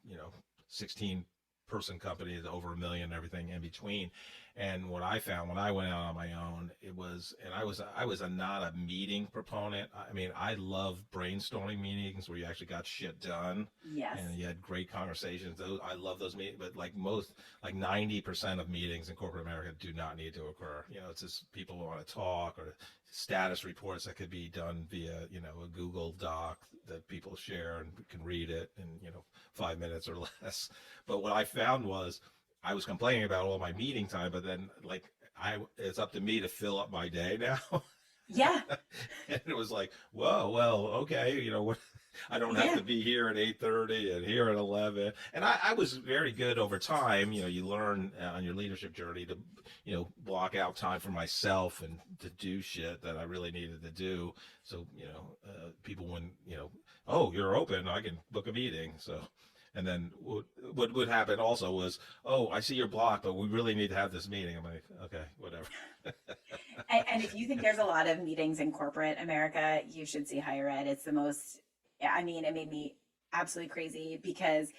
16 person company to over 1 million, everything in between. And what I found when I went out on my own, I was not a meeting proponent. I mean, I love brainstorming meetings where you actually got shit done. Yes. And you had great conversations. I love those meetings, but like 90% of meetings in corporate America do not need to occur. It's just people want to talk, or status reports that could be done via, a Google Doc that people share and can read it in, 5 minutes or less. But what I found was I was complaining about all my meeting time, but then it's up to me to fill up my day now. Yeah. And it was like, whoa, well, okay. I don't have to be here at 8:30 and here at 11. And I was very good over time. You learn on your leadership journey to, block out time for myself and to do shit that I really needed to do. So, people wouldn't, oh, you're open, I can book a meeting. So, and then what would happen also was, oh, I see your block, but we really need to have this meeting. I'm like, okay, whatever. And if you think there's a lot of meetings in corporate America, you should see higher ed. It's the most, I mean, it made me absolutely crazy because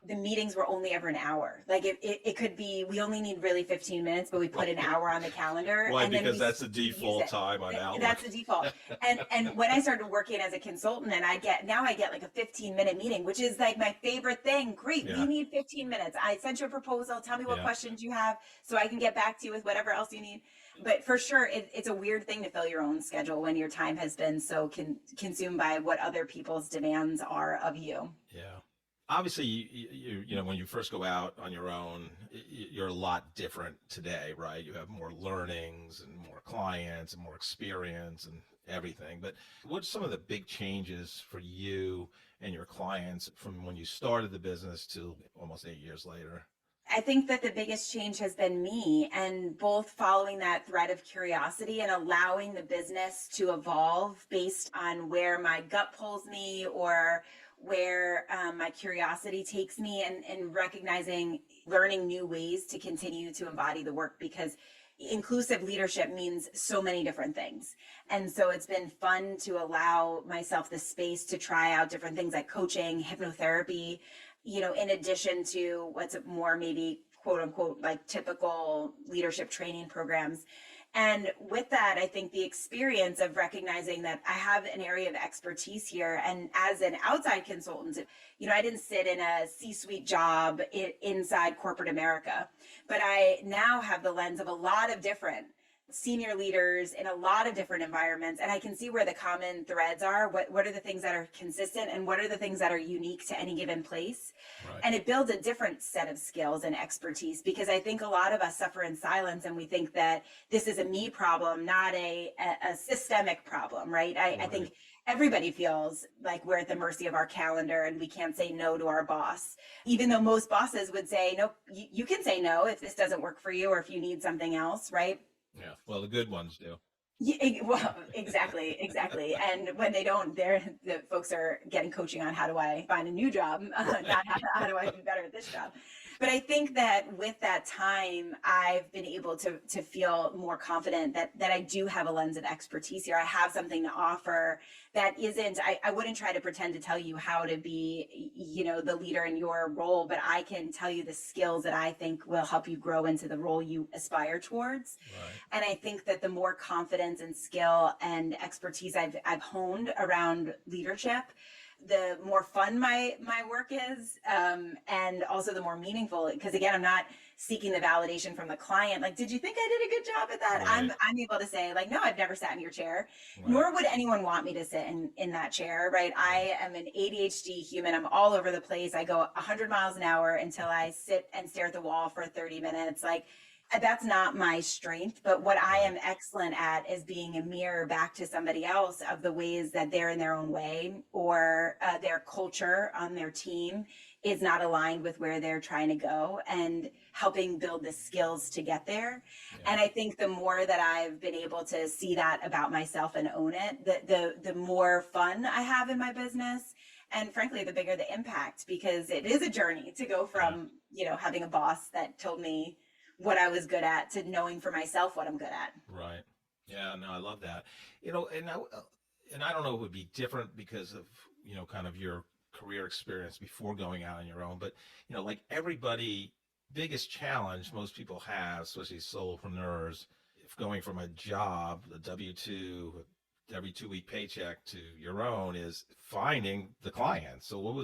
the meetings were only ever an hour. Like it could be, we only need really 15 minutes, but we put an hour on the calendar. Why? And Because that's the default time on Outlook. That's the default. And when I started working as a consultant and I get like a 15-minute meeting, which is like my favorite thing. Great. Yeah. We need 15 minutes. I sent you a proposal. Tell me what questions you have so I can get back to you with whatever else you need. But for sure, it's a weird thing to fill your own schedule when your time has been so consumed by what other people's demands are of you. Yeah. Obviously, you when you first go out on your own, you're a lot different today, right? You have more learnings and more clients and more experience and everything. But what's some of the big changes for you and your clients from when you started the business to almost 8 years later? I think that the biggest change has been me, and both following that thread of curiosity and allowing the business to evolve based on where my gut pulls me or where my curiosity takes me, and recognizing, learning new ways to continue to embody the work, because inclusive leadership means so many different things. And so it's been fun to allow myself the space to try out different things like coaching, hypnotherapy, in addition to what's more maybe quote unquote like typical leadership training programs. And with that, I think the experience of recognizing that I have an area of expertise here. And as an outside consultant, I didn't sit in a C-suite job inside corporate America, but I now have the lens of a lot of different senior leaders in a lot of different environments, and I can see where the common threads are. What are the things that are consistent, and what are the things that are unique to any given place? Right. And it builds a different set of skills and expertise, because I think a lot of us suffer in silence, and we think that this is a me problem, not a systemic problem, right? I think everybody feels like we're at the mercy of our calendar and we can't say no to our boss, even though most bosses would say, no, you can say no if this doesn't work for you or if you need something else, right? Yeah, well, the good ones do. Yeah, well, exactly. And when they don't, the folks are getting coaching on how do I find a new job, not how do I do better at this job. But I think that with that time, I've been able to feel more confident that I do have a lens of expertise here. I have something to offer that isn't, I wouldn't try to pretend to tell you how to be, the leader in your role, but I can tell you the skills that I think will help you grow into the role you aspire towards. Right. And I think that the more confidence and skill and expertise I've honed around leadership, the more fun my work is, and also the more meaningful, because again, I'm not seeking the validation from the client. Like, did you think I did a good job at that? Right. I'm able to say like, no, I've never sat in your chair, right. Nor would anyone want me to sit in that chair, right? I am an ADHD human. I'm all over the place. I go 100 miles an hour until I sit and stare at the wall for 30 minutes. Like, that's not my strength, but what I am excellent at is being a mirror back to somebody else of the ways that they're in their own way, or their culture on their team is not aligned with where they're trying to go, and helping build the skills to get there. Yeah. And I think the more that I've been able to see that about myself and own it, the more fun I have in my business. And frankly, the bigger the impact, because it is a journey to go from, having a boss that told me what I was good at to knowing for myself what I'm good at. Right. Yeah, no, I love that. And I don't know if it would be different because of, kind of your career experience before going out on your own, but, like everybody, biggest challenge most people have, especially solopreneurs, if going from a job, a W-2, every 2-week paycheck to your own, is finding the client. So what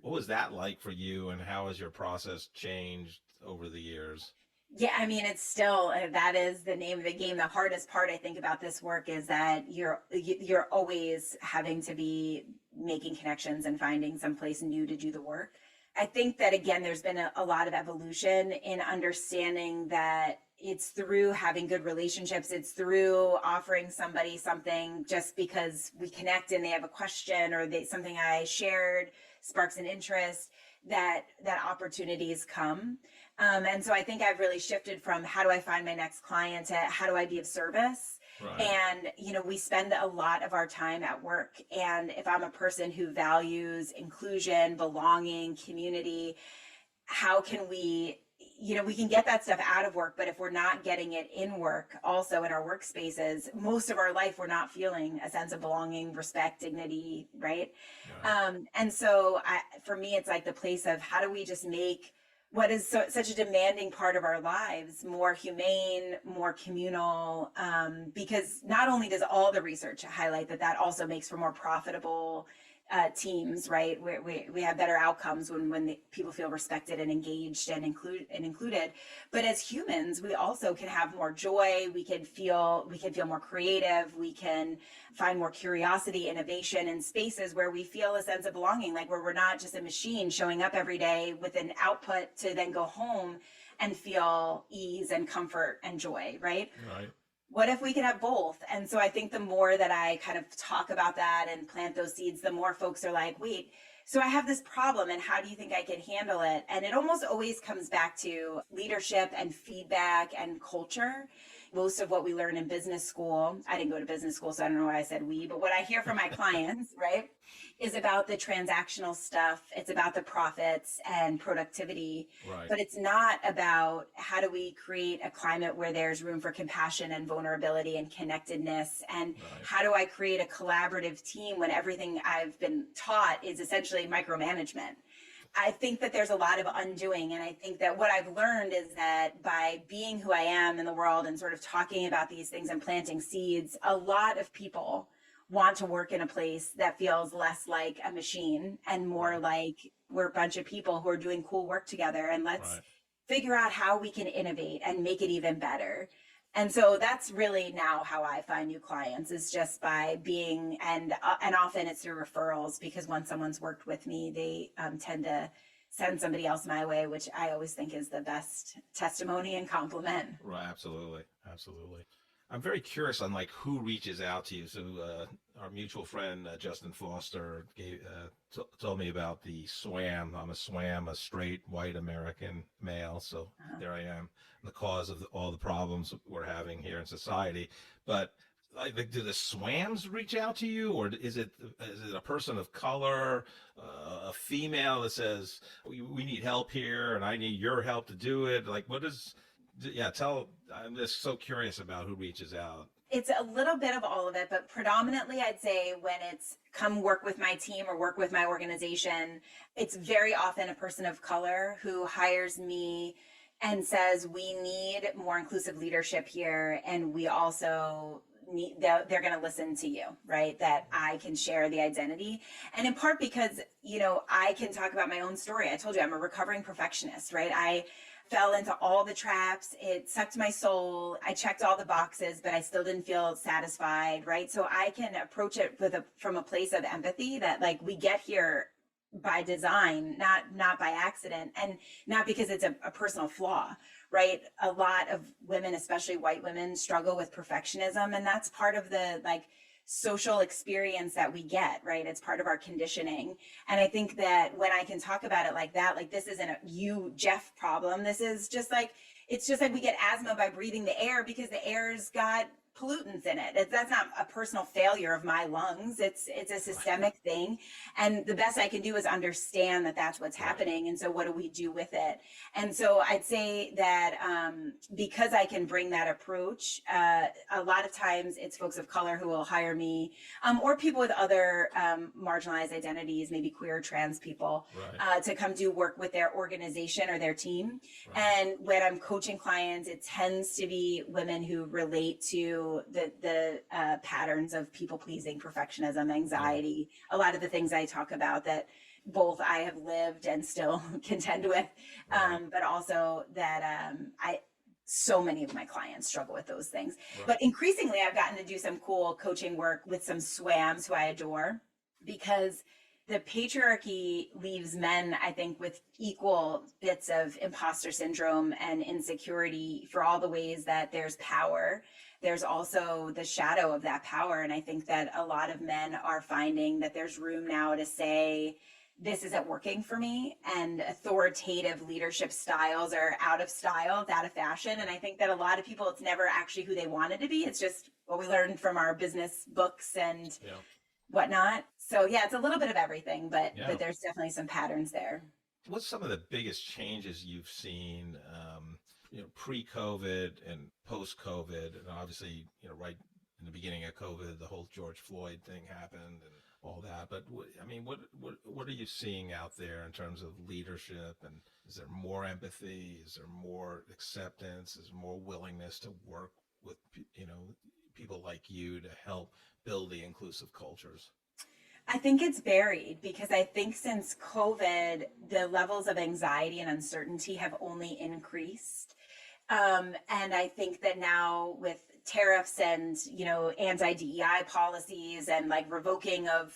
was that like for you, and how has your process changed over the years? Yeah, I mean, it's still, that is the name of the game. The hardest part, I think, about this work is that you're always having to be making connections and finding someplace new to do the work. I think that, again, there's been a lot of evolution in understanding that it's through having good relationships. It's through offering somebody something just because we connect and they have a question or something I shared sparks an interest that opportunities come. And so I think I've really shifted from how do I find my next client to how do I be of service? Right. And, we spend a lot of our time at work. And if I'm a person who values inclusion, belonging, community, how can we can get that stuff out of work, but if we're not getting it in work, also in our workspaces, most of our life, we're not feeling a sense of belonging, respect, dignity, right? And so for me, it's like the place of how do we just make what is such a demanding part of our lives more humane, more communal, because not only does all the research highlight that also makes for more profitable teams, right? We have better outcomes when the people feel respected and engaged and included. But as humans, we also can have more joy. We can feel more creative. We can find more curiosity, innovation in spaces where we feel a sense of belonging, like where we're not just a machine showing up every day with an output to then go home and feel ease and comfort and joy, right? Right. What if we could have both? And so I think the more that I kind of talk about that and plant those seeds, the more folks are like, wait, so I have this problem and how do you think I can handle it? And it almost always comes back to leadership and feedback and culture. Most of what we learn in business school, I didn't go to business school, so I don't know why I said we, but what I hear from my clients, right, is about the transactional stuff. It's about the profits and productivity, Right. but it's not about how do we create a climate where there's room for compassion and vulnerability and connectedness, and how do I create a collaborative team when everything I've been taught is essentially micromanagement. I think that there's a lot of undoing. And I think that what I've learned is that by being who I am in the world and sort of talking about these things and planting seeds, a lot of people want to work in a place that feels less like a machine and more like we're a bunch of people who are doing cool work together. And let's figure out how we can innovate and make it even better. And so that's really now how I find new clients, is just by being, and often it's through referrals, because once someone's worked with me, they tend to send somebody else my way, which I always think is the best testimony and compliment. Right. Absolutely. Absolutely. I'm very curious on who reaches out to you. So our mutual friend, Justin Foster, told me about the SWAM. I'm a SWAM, a straight white American male. So there I am, the cause of all the problems we're having here in society. But do the SWAMs reach out to you, or is it a person of color, a female that says we need help here and I need your help to do it? I'm just so curious about who reaches out. It's a little bit of all of it, but predominantly I'd say when it's come work with my team or work with my organization, it's very often a person of color who hires me and says, we need more inclusive leadership here. And we also they're going to listen to you, right? That I can share the identity. And in part because, I can talk about my own story. I told you I'm a recovering perfectionist, right? I fell into all the traps. It sucked my soul. I checked all the boxes, but I still didn't feel satisfied, right? So I can approach it from a place of empathy that we get here by design, not by accident, and not because it's a personal flaw, right? A lot of women, especially white women, struggle with perfectionism, and that's part of the social experience that we get, right? It's part of our conditioning. And I think that when I can talk about it like that, this isn't a you, Jeff problem. This is just it's just we get asthma by breathing the air because the air's got pollutants in it. That's not a personal failure of my lungs. It's a systemic thing. And the best I can do is understand that that's what's happening. And so what do we do with it? And so I'd say that because I can bring that approach, a lot of times it's folks of color who will hire me, or people with other marginalized identities, maybe queer, trans people, to come do work with their organization or their team. And when I'm coaching clients, it tends to be women who relate to the patterns of people pleasing, perfectionism, anxiety, a lot of the things I talk about that both I have lived and still contend with, but also that so many of my clients struggle with those things. But increasingly, I've gotten to do some cool coaching work with some SWAMs who I adore, because the patriarchy leaves men, I think, with equal bits of imposter syndrome and insecurity for all the ways that there's power. There's also the shadow of that power. And I think that a lot of men are finding that there's room now to say, this isn't working for me, and authoritative leadership styles are out of style, it's out of fashion. And I think that a lot of people, it's never actually who they wanted to be. It's just what we learned from our business books and whatnot. So yeah, it's a little bit of everything, but there's definitely some patterns there. What's some of the biggest changes you've seen, pre-COVID and post-COVID? And obviously, right in the beginning of COVID, the whole George Floyd thing happened and all that. But what are you seeing out there in terms of leadership? And is there more empathy? Is there more acceptance? Is there more willingness to work with, people like you to help build the inclusive cultures? I think it's varied, because I think since COVID, the levels of anxiety and uncertainty have only increased. And I think that now with tariffs and, anti-DEI policies and like revoking of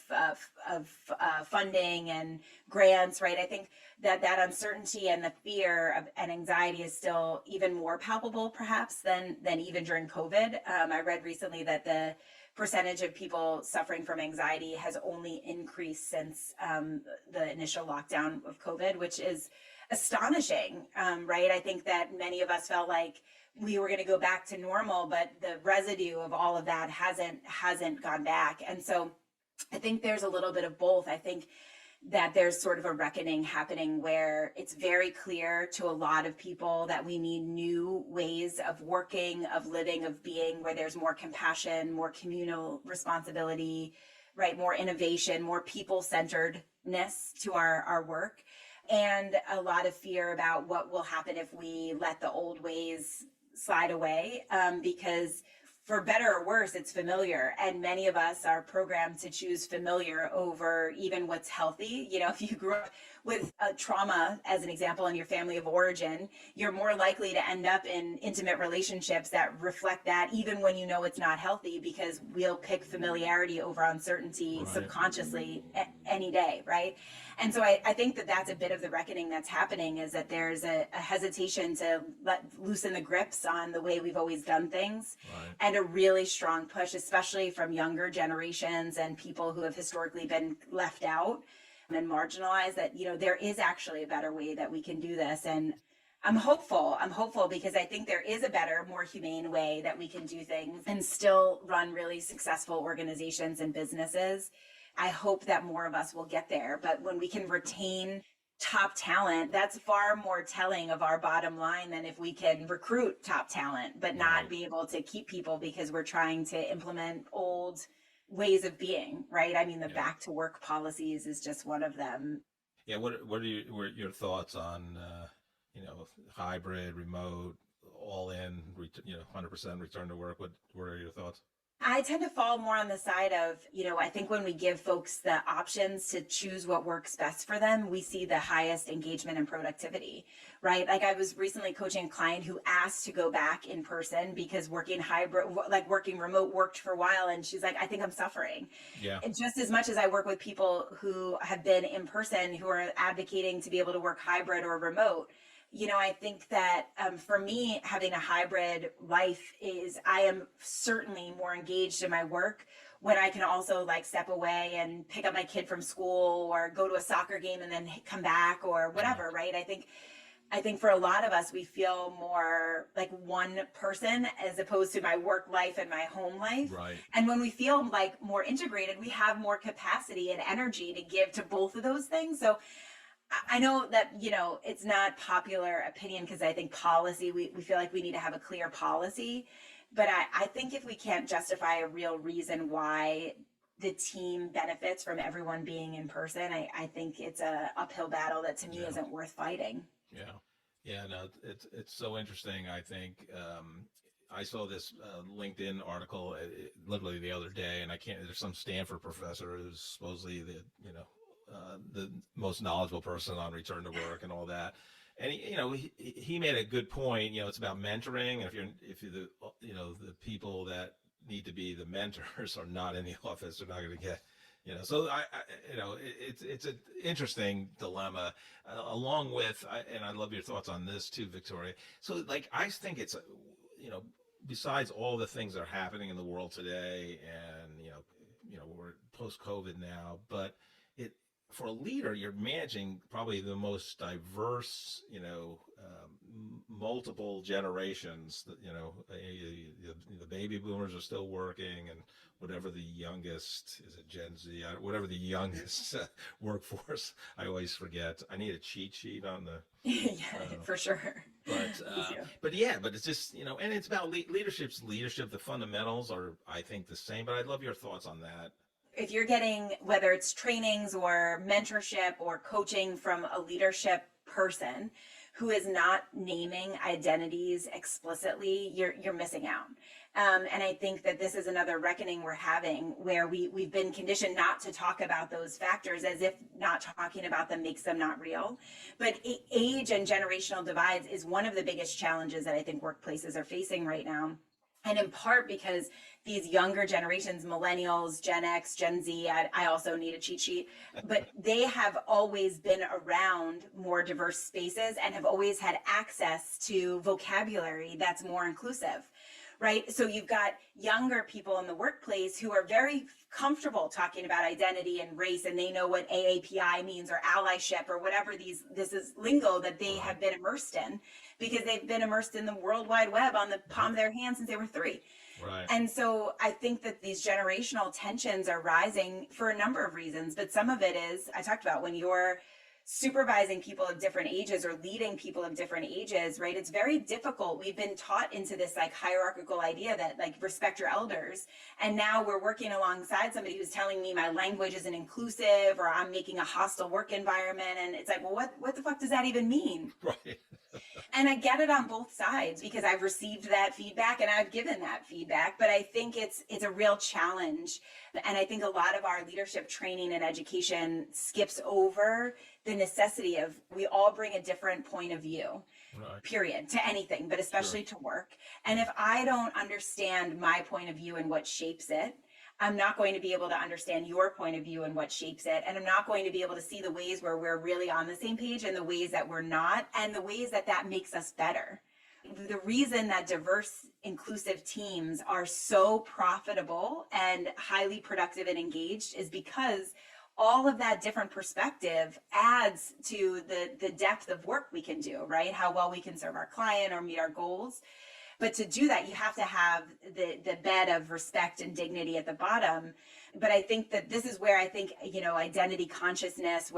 funding and grants, right? I think that uncertainty and the fear and anxiety is still even more palpable perhaps than even during COVID. I read recently that the percentage of people suffering from anxiety has only increased since the initial lockdown of COVID, which is astonishing, right? I think that many of us felt like we were going to go back to normal, but the residue of all of that hasn't gone back. And so I think there's a little bit of both. I think that there's sort of a reckoning happening where it's very clear to a lot of people that we need new ways of working, of living, of being, where there's more compassion, more communal responsibility, right? More innovation, more people-centeredness to our work, and a lot of fear about what will happen if we let the old ways slide away, because for better or worse, it's familiar. And many of us are programmed to choose familiar over even what's healthy. If you grew up with a trauma, as an example, in your family of origin, you're more likely to end up in intimate relationships that reflect that, even when you know it's not healthy, because we'll pick familiarity over uncertainty subconsciously any day, right? And so I think that that's a bit of the reckoning that's happening, is that there's a hesitation to loosen the grips on the way we've always done things, and a really strong push, especially from younger generations and people who have historically been left out and marginalized, that, there is actually a better way that we can do this. And I'm hopeful because I think there is a better, more humane way that we can do things and still run really successful organizations and businesses. I hope that more of us will get there. But when we can retain top talent, that's far more telling of our bottom line than if we can recruit top talent, but not be able to keep people because we're trying to implement old ways of being, right? I mean, the back to work policies is just one of them. Yeah. What are your thoughts on, hybrid, remote, all in, 100% return to work? What are your thoughts? I tend to fall more on the side of, I think when we give folks the options to choose what works best for them, we see the highest engagement and productivity, right? Like I was recently coaching a client who asked to go back in person because working hybrid, like working remote, worked for a while. And she's like, I think I'm suffering. Yeah. And just as much as I work with people who have been in person, who are advocating to be able to work hybrid or remote, I think that for me, having a hybrid life is, I am certainly more engaged in my work when I can also like step away and pick up my kid from school or go to a soccer game and then come back or whatever, right? I think for a lot of us, we feel more like one person as opposed to my work life and my home life. Right. And when we feel like more integrated, we have more capacity and energy to give to both of those things. So I know that, it's not popular opinion because I think policy, we feel like we need to have a clear policy. But I think if we can't justify a real reason why the team benefits from everyone being in person, I think it's a uphill battle that to me isn't worth fighting. Yeah. Yeah, no, it's so interesting. I think I saw this LinkedIn article literally the other day, and there's some Stanford professor who's supposedly the most knowledgeable person on return to work and all that. And he made a good point. It's about mentoring. And if you're the people that need to be the mentors are not in the office, they're not going to get So it's an interesting dilemma, along with, and I love your thoughts on this too, Victoria. So like, I think it's, besides all the things that are happening in the world today, and we're post COVID now, but for a leader, you're managing probably the most diverse, multiple generations. The baby boomers are still working, and whatever the youngest, is it Gen Z, whatever the youngest workforce, I always forget. I need a cheat sheet on the. Yeah, for sure. But it's just, and it's about leadership. The fundamentals are, I think, the same, but I'd love your thoughts on that. If you're getting, whether it's trainings or mentorship or coaching from a leadership person who is not naming identities explicitly, you're missing out. And I think that this is another reckoning we're having, where we've been conditioned not to talk about those factors, as if not talking about them makes them not real. But age and generational divides is one of the biggest challenges that I think workplaces are facing right now. And in part because these younger generations, millennials, Gen X, Gen Z, I also need a cheat sheet, but they have always been around more diverse spaces and have always had access to vocabulary that's more inclusive, right? So you've got younger people in the workplace who are very comfortable talking about identity and race, and they know what AAPI means, or allyship, or whatever this is lingo that they have been immersed in, because they've been immersed in the World Wide Web on the palm of their hand since they were 3. Right. And so I think that these generational tensions are rising for a number of reasons, but some of it is, I talked about, when you're supervising people of different ages or leading people of different ages, right? It's very difficult. We've been taught into this like hierarchical idea that like respect your elders. And now we're working alongside somebody who's telling me my language isn't inclusive, or I'm making a hostile work environment. And it's like, well, what the fuck does that even mean? Right. And I get it on both sides, because I've received that feedback and I've given that feedback, but I think it's a real challenge. And I think a lot of our leadership training and education skips over the necessity of, we all bring a different point of view, Right. period, to anything, but especially to work. And if I don't understand my point of view and what shapes it, I'm not going to be able to understand your point of view and what shapes it. And I'm not going to be able to see the ways where we're really on the same page and the ways that we're not, and the ways that makes us better. The reason that diverse, inclusive teams are so profitable and highly productive and engaged is because all of that different perspective adds to the depth of work we can do, right? How well we can serve our client or meet our goals. But to do that, you have to have the bed of respect and dignity at the bottom. But I think that this is where I think, identity consciousness,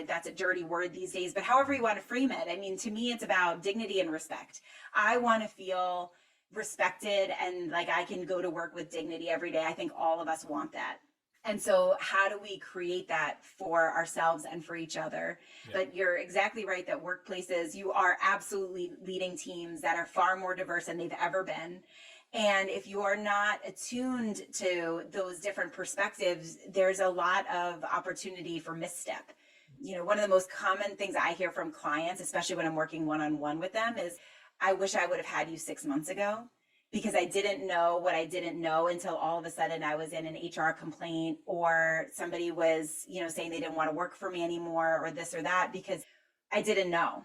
that's a dirty word these days, but however you want to frame it. I mean, to me, it's about dignity and respect. I want to feel respected and like I can go to work with dignity every day. I think all of us want that. And so how do we create that for ourselves and for each other? Yeah. But you're exactly right that workplaces, you are absolutely leading teams that are far more diverse than they've ever been. And if you are not attuned to those different perspectives, there's a lot of opportunity for misstep. One of the most common things I hear from clients, especially when I'm working one-on-one with them, is, I wish I would have had you 6 months ago, because I didn't know what I didn't know until all of a sudden I was in an HR complaint, or somebody was, saying they didn't want to work for me anymore, or this or that, because I didn't know.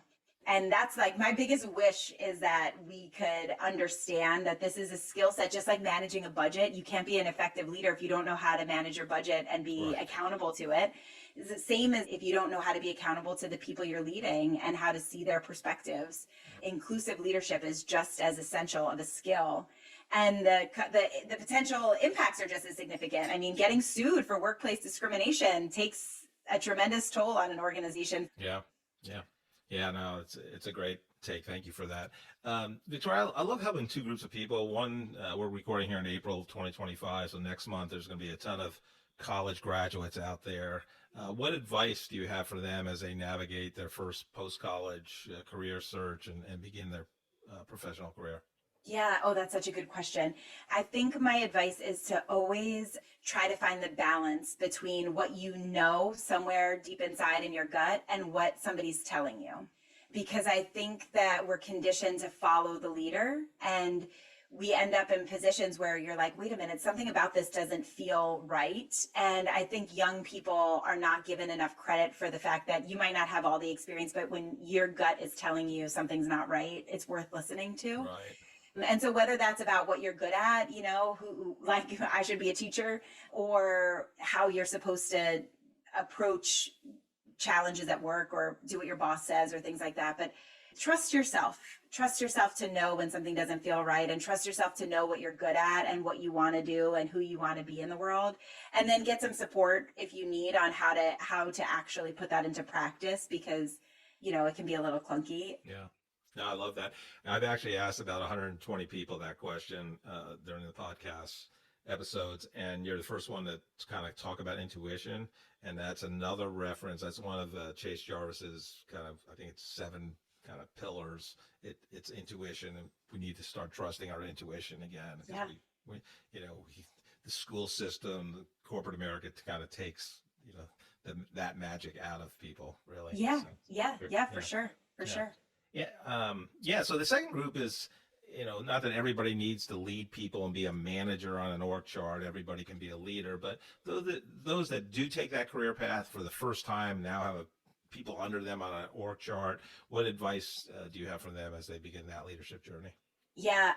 And that's like my biggest wish, is that we could understand that this is a skill set, just like managing a budget. You can't be an effective leader if you don't know how to manage your budget and be accountable to it. It's the same as if you don't know how to be accountable to the people you're leading and how to see their perspectives. Inclusive leadership is just as essential of a skill. And the potential impacts are just as significant. I mean, getting sued for workplace discrimination takes a tremendous toll on an organization. Yeah, no, it's a great take. Thank you for that. Victoria, I love having two groups of people. One, we're recording here in April 2025. So next month, there's going to be a ton of college graduates out there. What advice do you have for them as they navigate their first post-college career search and begin their professional career? Yeah. Oh, that's such a good question. I think my advice is to always try to find the balance between what you know somewhere deep inside in your gut and what somebody's telling you. Because I think that we're conditioned to follow the leader, and we end up in positions where you're like, wait a minute, something about this doesn't feel right. And I think young people are not given enough credit for the fact that you might not have all the experience, but when your gut is telling you something's not right, it's worth listening to. Right. And so whether that's about what you're good at, who like I should be a teacher, or how you're supposed to approach challenges at work or do what your boss says or things like that. But trust yourself to know when something doesn't feel right, and trust yourself to know what you're good at and what you want to do and who you want to be in the world. And then get some support if you need on how to actually put that into practice, because, it can be a little clunky. Yeah. No, I love that. I've actually asked about 120 people that question during the podcast episodes, and you're the first one to kind of talk about intuition. And that's another reference. That's one of Chase Jarvis's kind of, I think it's 7 kind of pillars. It's intuition, and we need to start trusting our intuition again. Yeah. We the school system, the corporate America kind of takes, that magic out of people, really. Yeah. So, For sure. Yeah. So the second group is, not that everybody needs to lead people and be a manager on an org chart. Everybody can be a leader, but those that do take that career path for the first time now have people under them on an org chart. What advice do you have for them as they begin that leadership journey? Yeah,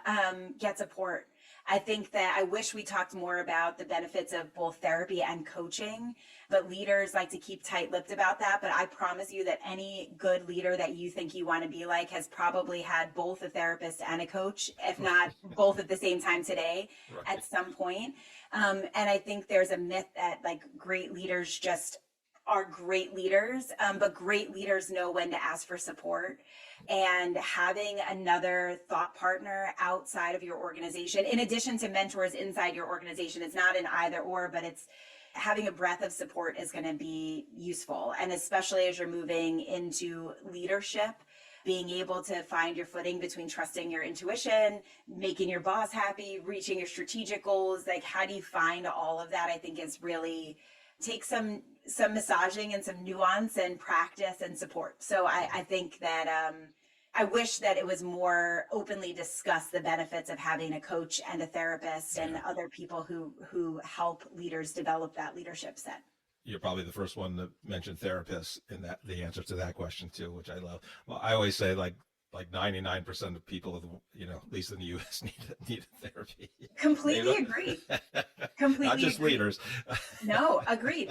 get support. I think that I wish we talked more about the benefits of both therapy and coaching, but leaders like to keep tight-lipped about that. But I promise you that any good leader that you think you want to be like has probably had both a therapist and a coach, if not both at the same time today, Right. at some point. And I think there's a myth that like great leaders just are great leaders, but great leaders know when to ask for support. And having another thought partner outside of your organization, in addition to mentors inside your organization, it's not an either or, but it's having a breadth of support is going to be useful. And especially as you're moving into leadership, being able to find your footing between trusting your intuition, making your boss happy, reaching your strategic goals. Like, how do you find all of that? I think is really take some massaging and some nuance and practice and support. So I think that I wish that it was more openly discussed, the benefits of having a coach and a therapist and other people who help leaders develop that leadership set. You're probably the first one to mention therapists in that the answer to that question too, which I love. Well, I always say like 99% of people, at least in the U.S., need therapy. Completely agree. Completely not just agree. leaders. No, agreed.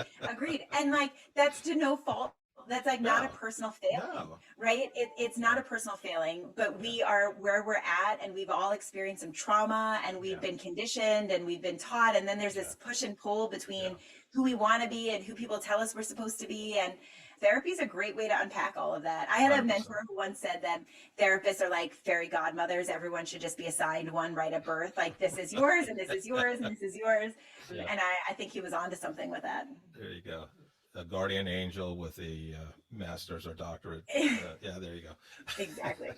And like, that's to no fault. That's like not a personal failing, right? It's not a personal failing, but we are where we're at, and we've all experienced some trauma, and we've been conditioned, and we've been taught, and then there's this push and pull between who we want to be and who people tell us we're supposed to be. And therapy is a great way to unpack all of that. I had 100%. a mentor who once said that therapists are like fairy godmothers. Everyone should just be assigned one right at birth. Like, this is yours, and this is yours, and this is yours. Yeah. And I think he was onto something with that. There you go. A guardian angel with a master's or doctorate. Yeah, there you go. Exactly.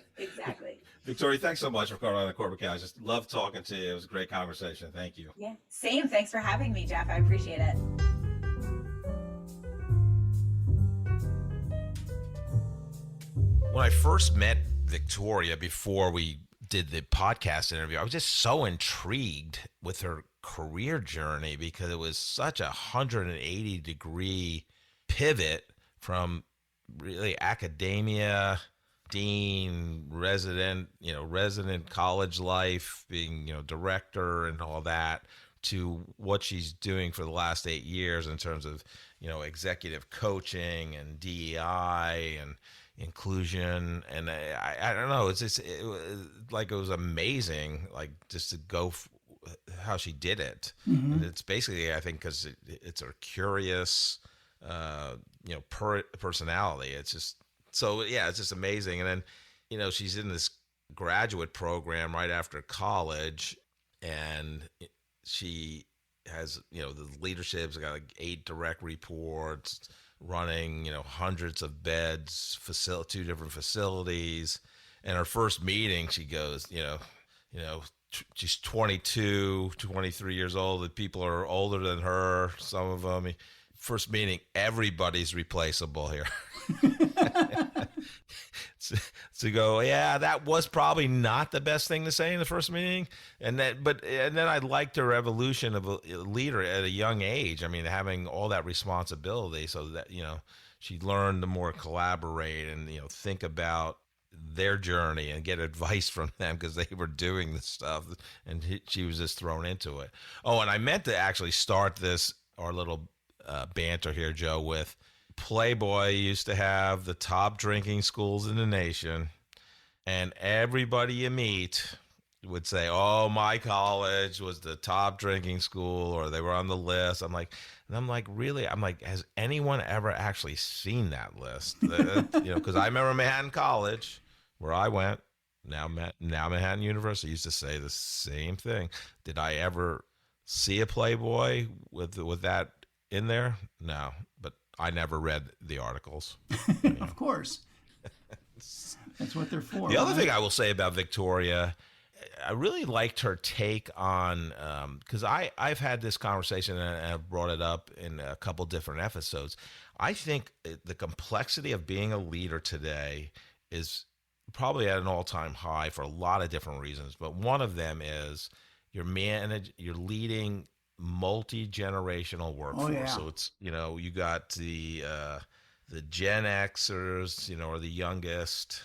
Victoria, thanks so much for coming on the Corporate Couch. Just love talking to you. It was a great conversation. Thank you. Yeah, same. Thanks for having me, Jeff. I appreciate it. When I first met Victoria before we did the podcast interview, I was just so intrigued with her career journey because it was such a 180-degree pivot from really academia, dean, resident college life, being, director and all that, to what she's doing for the last 8 years in terms of, executive coaching and DEI and inclusion. And I don't know, it was amazing, like, just to go how she did it. Mm-hmm. And it's basically, I think, because it's her curious, personality. It's just, so yeah, it's just amazing. And then, she's in this graduate program right after college, and she has, the leadership's got like 8 direct reports, running, hundreds of beds, 2 different facilities. And her first meeting, she goes, she's 22, 23 years old. The people are older than her, some of them. first meeting, everybody's replaceable here. to go, yeah, that was probably not the best thing to say in the first meeting. And then I liked her evolution of a leader at a young age. I mean, having all that responsibility so that, she learned to more collaborate and, think about their journey and get advice from them because they were doing the stuff and she was just thrown into it. Oh, and I meant to actually start our little banter here, Joe, with Playboy used to have the top drinking schools in the nation, and everybody you meet would say, oh, my college was the top drinking school, or they were on the list. I'm like, really? I'm like, has anyone ever actually seen that list? Because I remember Manhattan College, where I went, now Manhattan University, used to say the same thing. Did I ever see a Playboy with that in there? No, but I never read the articles. Of course. That's what they're for. The other thing I will say about Victoria, I really liked her take on, because I've had this conversation and I've brought it up in a couple different episodes. I think the complexity of being a leader today is probably at an all-time high for a lot of different reasons. But one of them is you're leading multi-generational workforce. Oh, yeah. So it's, you got the Gen Xers, are the youngest.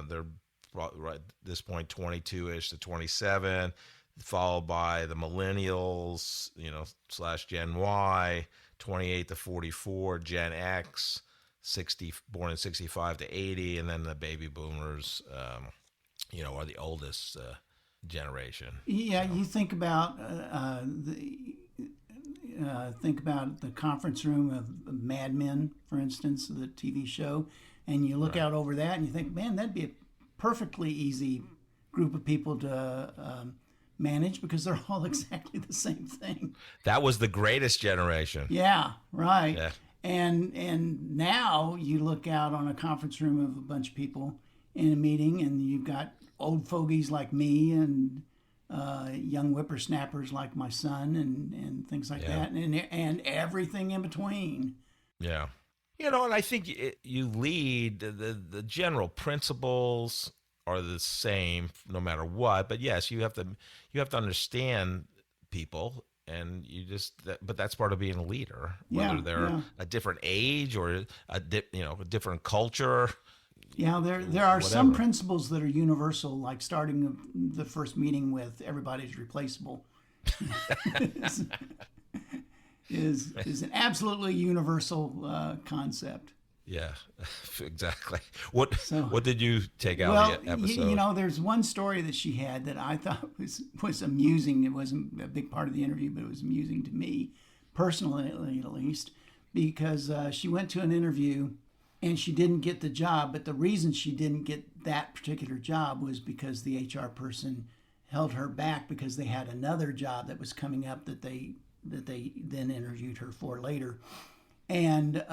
They're right at this point 22-ish to 27, followed by the millennials, / Gen Y, 28 to 44, Gen X, born in 65 to 80, and then the baby boomers, are the oldest generation. Yeah, you think about the conference room of Mad Men, for instance, the TV show, and you look out over that and you think, man, that'd be a perfectly easy group of people to manage because they're all exactly the same thing. That was the greatest generation. Yeah, right. Yeah. And now you look out on a conference room of a bunch of people in a meeting, and you've got old fogies like me and young whippersnappers like my son and things like that, and everything in between. Yeah. And I think you lead, the general principles are the same no matter what, but yes, you have to understand people, and but that's part of being a leader, whether they're a different age or a different culture. Yeah, there are some principles that are universal, like starting the first meeting with everybody's replaceable. is an absolutely universal concept. Yeah, exactly. What did you take out of the episode? There's one story that she had that I thought was amusing. It wasn't a big part of the interview, but it was amusing to me, personally at least, because she went to an interview and she didn't get the job. But the reason she didn't get that particular job was because the HR person held her back because they had another job that was coming up that they then interviewed her for later, and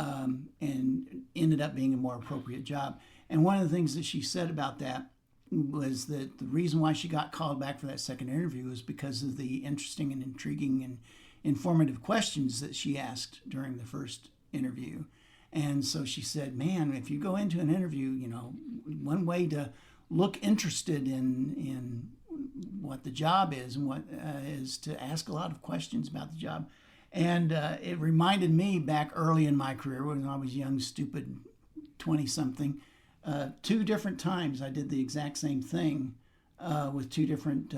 ended up being a more appropriate job. And one of the things that she said about that was that the reason why she got called back for that second interview was because of the interesting and intriguing and informative questions that she asked during the first interview. And so she said, man, if you go into an interview, one way to look interested in what the job is and what is to ask a lot of questions about the job. And it reminded me back early in my career when I was young, stupid 20-something, 2 different times I did the exact same thing with 2 different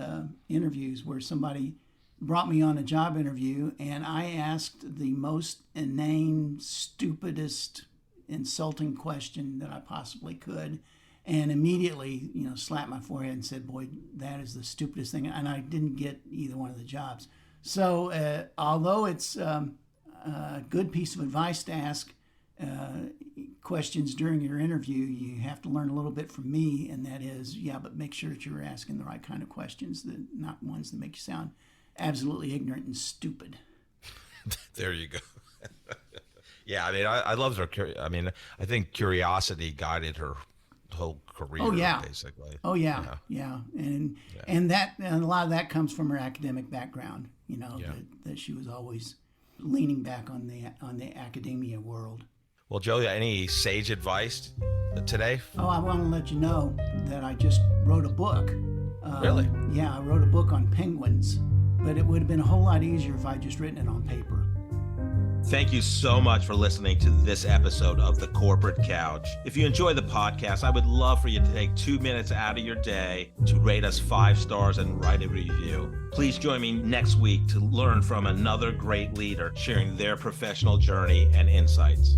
interviews where somebody brought me on a job interview and I asked the most inane, stupidest, insulting question that I possibly could, and immediately, slapped my forehead and said, boy, that is the stupidest thing. And I didn't get either one of the jobs. So although it's a good piece of advice to ask questions during your interview, you have to learn a little bit from me, and that is, but make sure that you're asking the right kind of questions, not ones that make you sound absolutely ignorant and stupid. There you go. Yeah, I mean, I loved her. I mean, I think curiosity guided her whole career. Oh yeah, basically. Oh yeah. And a lot of that comes from her academic background. That she was always leaning back on the academia world. Well, Joe, any sage advice today? Oh, I want to let you know that I just wrote a book. Really? Yeah, I wrote a book on penguins, but it would have been a whole lot easier if I'd just written it on paper. Thank you so much for listening to this episode of The Corporate Couch. If you enjoy the podcast, I would love for you to take 2 minutes out of your day to rate us 5 stars and write a review. Please join me next week to learn from another great leader sharing their professional journey and insights.